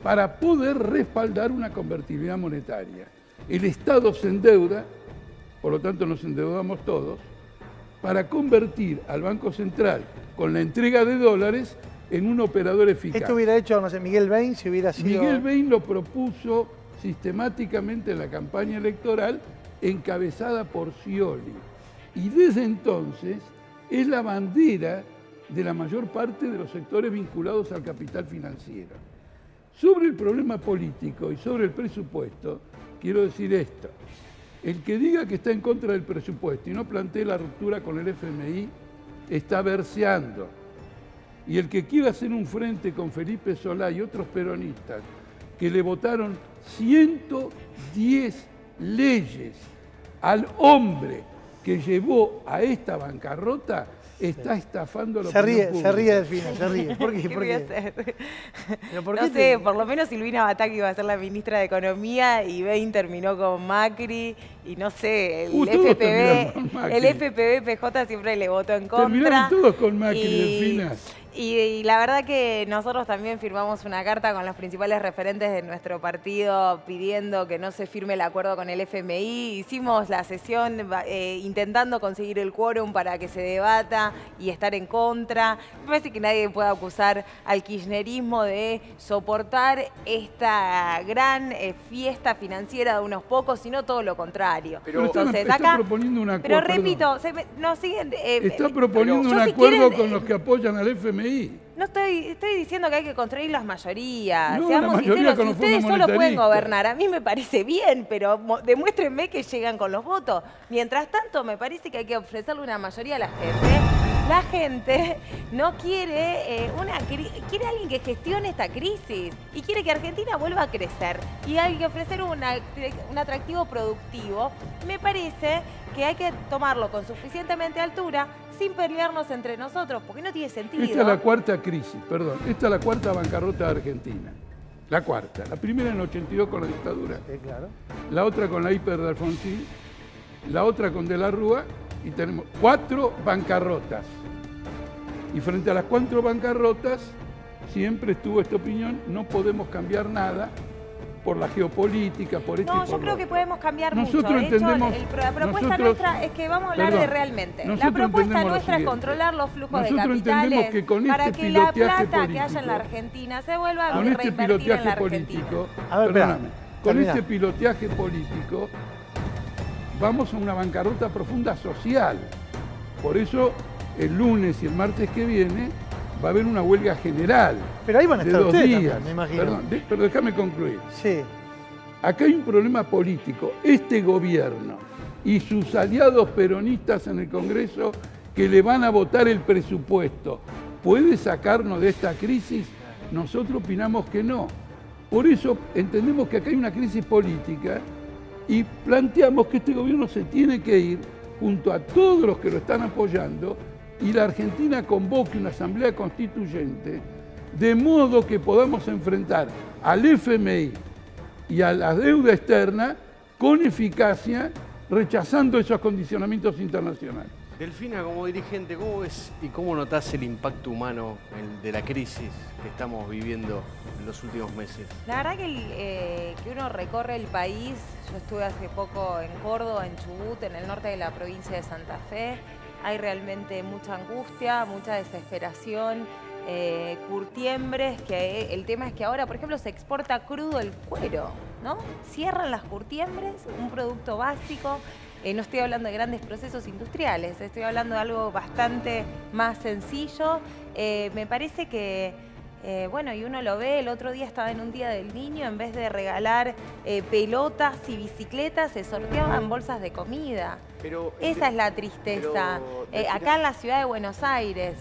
para poder respaldar una convertibilidad monetaria. El Estado se endeuda por lo tanto nos endeudamos todos, para convertir al Banco Central con la entrega de dólares en un operador eficaz. Esto hubiera hecho, no sé, Miguel Bain si hubiera sido... Miguel Bain lo propuso sistemáticamente en la campaña electoral, encabezada por Scioli. Y desde entonces es la bandera de la mayor parte de los sectores vinculados al capital financiero. Sobre el problema político y sobre el presupuesto, quiero decir esto. El que diga que está en contra del presupuesto y no plantee la ruptura con el FMI, está verseando. Y el que quiera hacer un frente con Felipe Solá y otros peronistas que le votaron 110 leyes al hombre que llevó a esta bancarrota, está estafando a la opinión pública. Se ríe Delfina, se ríe. ¿Por qué? ¿Qué voy a hacer? ¿Por no qué sé, por lo menos Silvina Bataki iba a ser la ministra de Economía y Bain terminó con Macri y no sé, el FPV PJ siempre le votó en contra. Terminaron todos con Macri, Delfina. Y la verdad que nosotros también firmamos una carta con los principales referentes de nuestro partido pidiendo que no se firme el acuerdo con el FMI. Hicimos la sesión intentando conseguir el quórum para que se debata y estar en contra. Me parece que nadie puede acusar al kirchnerismo de soportar esta gran fiesta financiera de unos pocos, sino todo lo contrario. Pero entonces, está proponiendo un acuerdo. Pero repito, nos siguen... está proponiendo un acuerdo con los que apoyan al FMI. No estoy diciendo que hay que construir las mayorías. No, seamos sinceros, si ustedes solo pueden monetarista. gobernar, a mí me parece bien, pero demuéstrenme que llegan con los votos. Mientras tanto, me parece que hay que ofrecerle una mayoría a la gente. La gente no quiere quiere alguien que gestione esta crisis y quiere que Argentina vuelva a crecer. Y hay que ofrecer un atractivo productivo. Me parece que hay que tomarlo con suficientemente altura sin pelearnos entre nosotros, porque no tiene sentido. Esta es la cuarta crisis, perdón. Esta es la cuarta bancarrota de Argentina. La cuarta. La primera en el 82 con la dictadura. Sí, claro. La otra con la hiper de Alfonsín. La otra con De la Rúa. Y tenemos 4 bancarrotas. Y frente a las 4 bancarrotas, siempre estuvo esta opinión, no podemos cambiar nada por la geopolítica, por esto y por yo creo que podemos cambiar nosotros mucho. Entendemos, de hecho, la propuesta nuestra es que vamos a hablar de realmente. La propuesta nuestra es controlar los flujos de capitales que con para este que la plata político, que haya en la Argentina se vuelva a con reinvertir este piloteaje en la político, Argentina. Perdóname, con este piloteaje político vamos a una bancarrota profunda social. Por eso el lunes y el martes que viene va a haber una huelga general. Pero ahí van a estar 2 ustedes días. también, me imagino. Perdón, pero déjame concluir. Sí. Acá hay un problema político. Este gobierno y sus aliados peronistas en el Congreso que le van a votar el presupuesto, ¿puede sacarnos de esta crisis? Nosotros opinamos que no. Por eso entendemos que acá hay una crisis política y planteamos que este gobierno se tiene que ir junto a todos los que lo están apoyando y la Argentina convoque una asamblea constituyente de modo que podamos enfrentar al FMI y a la deuda externa con eficacia, rechazando esos condicionamientos internacionales. Delfina, como dirigente, ¿cómo ves y cómo notás el impacto humano de la crisis que estamos viviendo en los últimos meses? La verdad que uno recorre el país, yo estuve hace poco en Córdoba, en Chubut, en el norte de la provincia de Santa Fe, hay realmente mucha angustia, mucha desesperación, curtiembres, que el tema es que ahora, por ejemplo, se exporta crudo el cuero, ¿no? Cierran las curtiembres, un producto básico. No estoy hablando de grandes procesos industriales, estoy hablando de algo bastante más sencillo. Me parece que, bueno, y uno lo ve, el otro día estaba en un Día del Niño, en vez de regalar pelotas y bicicletas, se sorteaban bolsas de comida. Esa es la tristeza. Acá en la ciudad de Buenos Aires,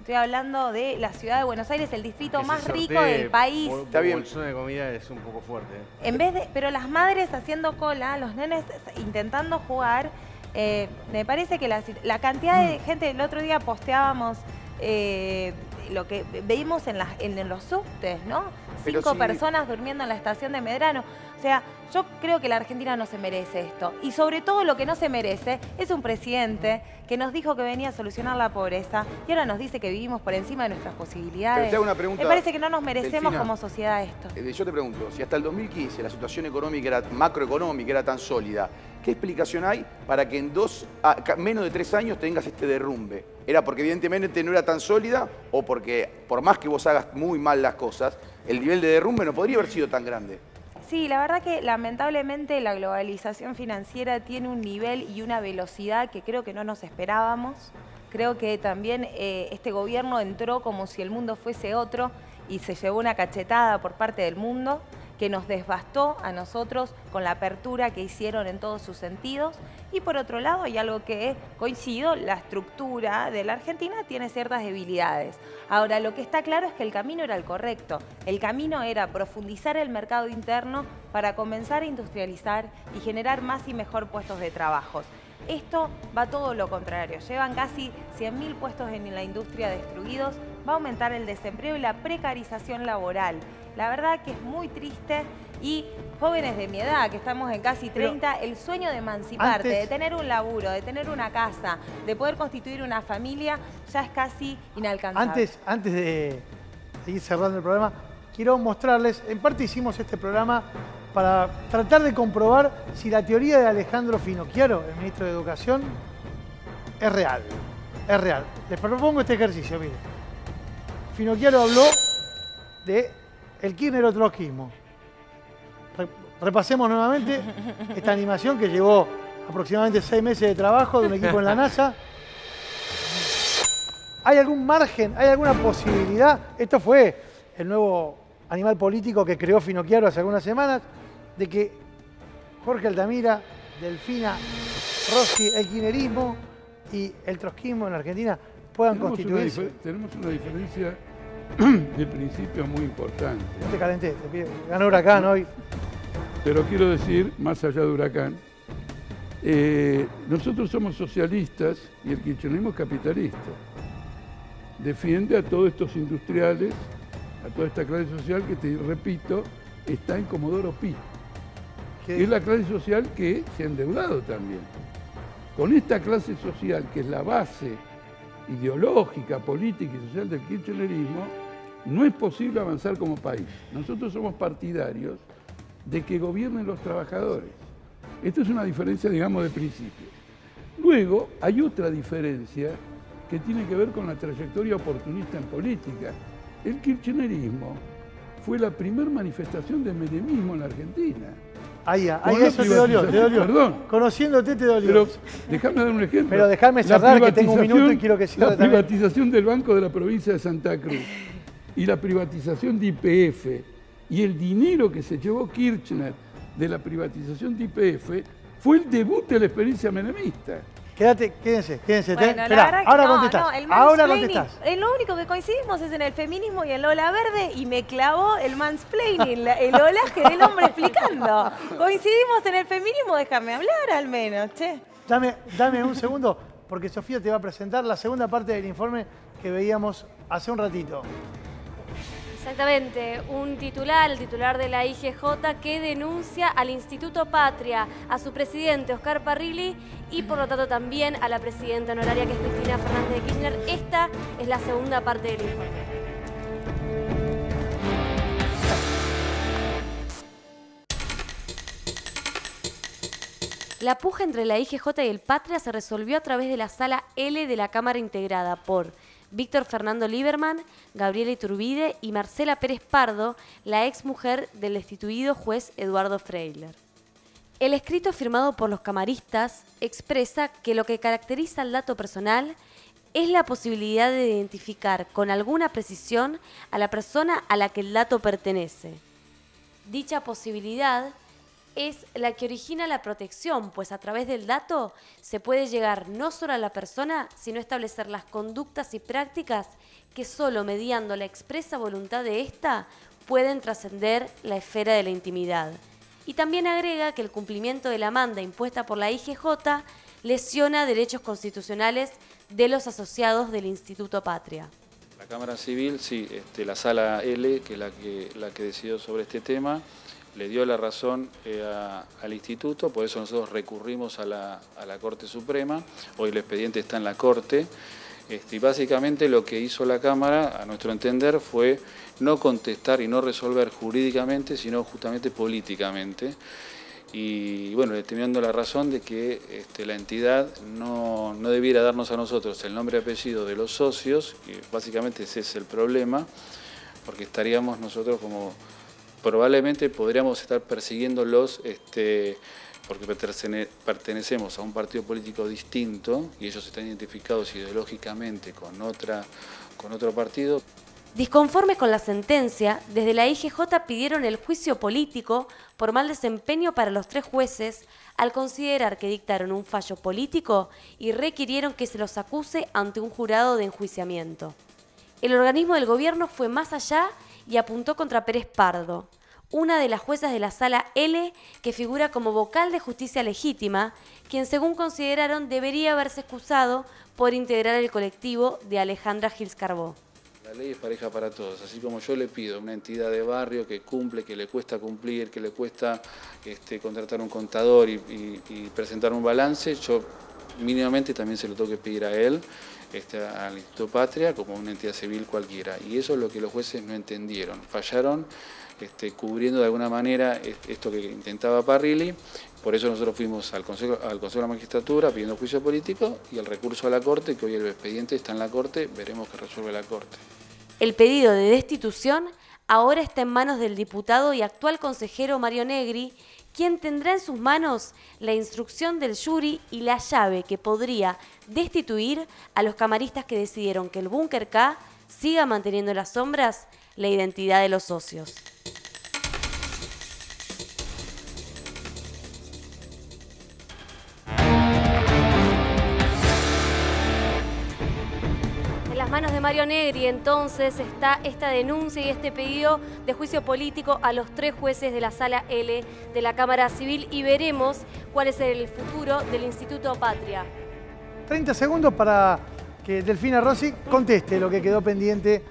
estoy hablando de la ciudad de Buenos Aires, el distrito más rico del país. Está bien. Bolsón de comida es un poco fuerte. En vez de, pero las madres haciendo cola, los nenes intentando jugar, me parece que la cantidad de gente, el otro día posteábamos lo que veíamos en los subtes, ¿no? 5 personas durmiendo en la estación de Medrano. O sea, yo creo que la Argentina no se merece esto. Y sobre todo lo que no se merece es un presidente que nos dijo que venía a solucionar la pobreza y ahora nos dice que vivimos por encima de nuestras posibilidades. Pero te hago una pregunta, me parece que no nos merecemos Delfina, como sociedad esto. Yo te pregunto, si hasta el 2015 la situación económica macroeconómica era tan sólida, ¿qué explicación hay para que en menos de 3 años tengas este derrumbe? ¿Era porque evidentemente no era tan sólida o porque por más que vos hagas muy mal las cosas, el nivel de derrumbe no podría haber sido tan grande? Sí, la verdad que lamentablemente la globalización financiera tiene un nivel y una velocidad que creo que no nos esperábamos. Creo que también este gobierno entró como si el mundo fuese otro y se llevó una cachetada por parte del mundo que nos devastó a nosotros con la apertura que hicieron en todos sus sentidos. Y por otro lado, hay algo que coincido, la estructura de la Argentina tiene ciertas debilidades. Ahora, lo que está claro es que el camino era el correcto. El camino era profundizar el mercado interno para comenzar a industrializar y generar más y mejor puestos de trabajo. Esto va todo lo contrario. Llevan casi 100.000 puestos en la industria destruidos, va a aumentar el desempleo y la precarización laboral. La verdad que es muy triste y jóvenes de mi edad, que estamos en casi 30, el sueño de emanciparte, de tener un laburo, de tener una casa, de poder constituir una familia, ya es casi inalcanzable. Antes de ir cerrando el programa, quiero mostrarles, en parte hicimos este programa para tratar de comprobar si la teoría de Alejandro Finocchiaro, el ministro de Educación, es real. Es real. Les propongo este ejercicio, miren. Finocchiaro habló de el kirchnerotrotskismo. Repasemos nuevamente esta animación que llevó aproximadamente 6 meses de trabajo de un equipo en la NASA. ¿Hay algún margen, hay alguna posibilidad? Esto fue el nuevo animal político que creó Finocchiaro hace algunas semanas, de que Jorge Altamira, Delfina, Rossi, el kirchnerismo y el trotskismo en la Argentina puedan constituirse. Tenemos una diferencia de principios muy importante. No te calenté, te pido. Ganó Huracán hoy. Pero quiero decir, más allá de Huracán, nosotros somos socialistas y el kirchnerismo es capitalista. Defiende a todos estos industriales, a toda esta clase social que, te repito, está en Comodoro Pi. Es la clase social que se ha endeudado también. Con esta clase social, que es la base ideológica, política y social del kirchnerismo, no es posible avanzar como país. Nosotros somos partidarios de que gobiernen los trabajadores. Esto es una diferencia, digamos, de principios. Luego, hay otra diferencia que tiene que ver con la trayectoria oportunista en política. El kirchnerismo fue la primera manifestación de menemismo en la Argentina. Ahí eso te dolió. Perdón. Conociéndote te dolió. Pero déjame dar un ejemplo. Pero déjame cerrar, que tengo un minuto y quiero que cierre la privatización del Banco de la provincia de Santa Cruz y la privatización de YPF y el dinero que se llevó Kirchner de la privatización de YPF fue el debut de la experiencia menemista. Quédense. Bueno, Esperá, ahora contestás. Ahora contestás. Lo único que coincidimos es en el feminismo y el Lola Verde y me clavó el mansplaining, el olaje del hombre explicando. Coincidimos en el feminismo, déjame hablar al menos, che. Dame un segundo, porque Sofía te va a presentar la segunda parte del informe que veíamos hace un ratito. Exactamente, el titular de la IGJ que denuncia al Instituto Patria, a su presidente Oscar Parrilli y por lo tanto también a la presidenta honoraria que es Cristina Fernández de Kirchner. Esta es la segunda parte del informe. La puja entre la IGJ y el Patria se resolvió a través de la Sala L de la Cámara integrada por Víctor Fernando Lieberman, Gabriela Iturbide y Marcela Pérez Pardo, la exmujer del destituido juez Eduardo Freiler. El escrito firmado por los camaristas expresa que lo que caracteriza al dato personal es la posibilidad de identificar con alguna precisión a la persona a la que el dato pertenece. Dicha posibilidad es la que origina la protección, pues a través del dato se puede llegar no solo a la persona, sino establecer las conductas y prácticas que solo mediando la expresa voluntad de ésta pueden trascender la esfera de la intimidad. Y también agrega que el cumplimiento de la manda impuesta por la IGJ lesiona derechos constitucionales de los asociados del Instituto Patria. La Cámara Civil, sí, la Sala L, que es la que decidió sobre este tema, le dio la razón al instituto, por eso nosotros recurrimos a la Corte Suprema. Hoy el expediente está en la Corte. Y básicamente lo que hizo la Cámara, a nuestro entender, fue no contestar y no resolver jurídicamente, sino justamente políticamente. Y bueno, determinando la razón de que la entidad no debiera darnos a nosotros el nombre y apellido de los socios, que básicamente ese es el problema, porque estaríamos nosotros como, probablemente podríamos estar persiguiéndolos, porque pertenecemos a un partido político distinto y ellos están identificados ideológicamente con otro partido. Disconformes con la sentencia, desde la IGJ pidieron el juicio político por mal desempeño para los 3 jueces al considerar que dictaron un fallo político y requirieron que se los acuse ante un jurado de enjuiciamiento. El organismo del gobierno fue más allá y apuntó contra Pérez Pardo, una de las juezas de la Sala L que figura como vocal de justicia legítima, quien según consideraron debería haberse excusado por integrar el colectivo de Alejandra Gils Carbó. La ley es pareja para todos, así como yo le pido a una entidad de barrio que cumple, que le cuesta cumplir, que le cuesta contratar un contador y presentar un balance, yo mínimamente también se lo tengo que pedir a él, al Instituto Patria, como una entidad civil cualquiera. Y eso es lo que los jueces no entendieron, fallaron cubriendo de alguna manera esto que intentaba Parrilli. Por eso nosotros fuimos al Consejo de la Magistratura pidiendo juicio político y el recurso a la Corte, que hoy el expediente está en la Corte, veremos qué resuelve la Corte. El pedido de destitución ahora está en manos del diputado y actual consejero Mario Negri, quien tendrá en sus manos la instrucción del jury y la llave que podría destituir a los camaristas que decidieron que el Búnker K siga manteniendo en las sombras la identidad de los socios. En las manos de Mario Negri, entonces, está esta denuncia y este pedido de juicio político a los 3 jueces de la Sala L de la Cámara Civil y veremos cuál es el futuro del Instituto Patria. 30 segundos para que Delfina Rossi conteste lo que quedó pendiente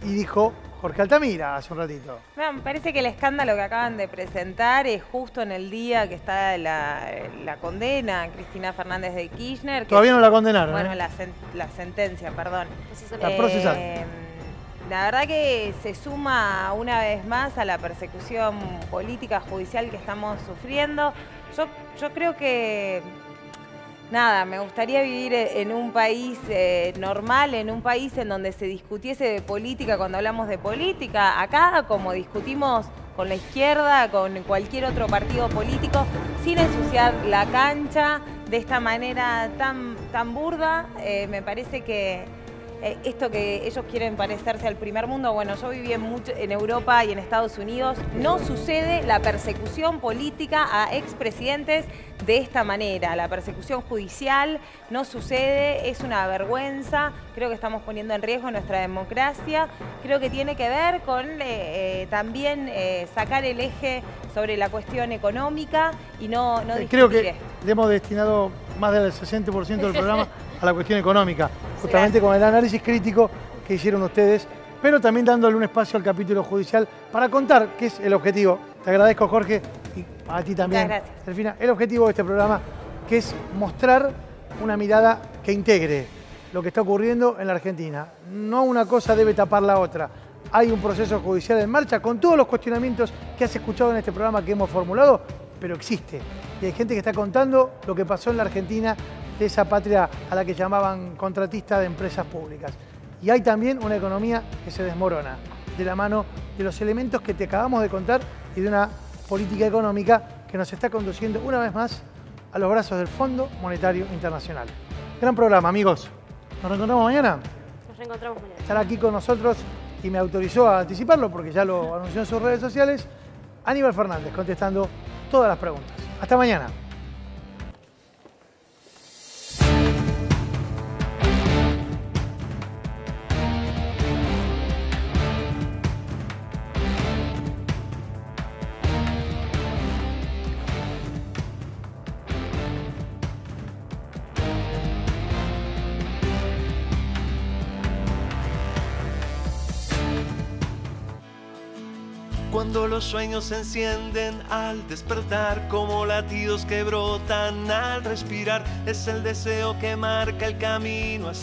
y dijo Jorge Altamira hace un ratito. Me parece que el escándalo que acaban de presentar es justo en el día que está la condena a Cristina Fernández de Kirchner. Todavía no la condenaron. Bueno, la sentencia, perdón. La procesal. La verdad que se suma una vez más a la persecución política judicial que estamos sufriendo. Yo creo que... Nada, me gustaría vivir en un país normal, en un país en donde se discutiese de política cuando hablamos de política. Acá, como discutimos con la izquierda, con cualquier otro partido político, sin ensuciar la cancha de esta manera tan burda, me parece que esto que ellos quieren parecerse al primer mundo, bueno, yo viví en Europa y en Estados Unidos, no sucede la persecución política a expresidentes de esta manera, la persecución judicial no sucede, es una vergüenza, creo que estamos poniendo en riesgo nuestra democracia, creo que tiene que ver con también sacar el eje sobre la cuestión económica y no creo que le hemos destinado más del 60% del programa a la cuestión económica, justamente con el análisis crítico que hicieron ustedes, pero también dándole un espacio al capítulo judicial para contar qué es el objetivo. Te agradezco, Jorge, y a ti también, gracias. Delfina. El objetivo de este programa, que es mostrar una mirada que integre lo que está ocurriendo en la Argentina. No una cosa debe tapar la otra. Hay un proceso judicial en marcha con todos los cuestionamientos que has escuchado en este programa que hemos formulado, pero existe. Y hay gente que está contando lo que pasó en la Argentina, de esa patria a la que llamaban contratista de empresas públicas. Y hay también una economía que se desmorona de la mano de los elementos que te acabamos de contar y de una política económica que nos está conduciendo una vez más a los brazos del Fondo Monetario Internacional. Gran programa, amigos. ¿Nos reencontramos mañana? Nos reencontramos mañana. Estará aquí con nosotros y me autorizó a anticiparlo porque ya lo anunció en sus redes sociales, Aníbal Fernández, contestando todas las preguntas. Hasta mañana. Cuando los sueños se encienden al despertar, como latidos que brotan al respirar, es el deseo que marca el camino hacia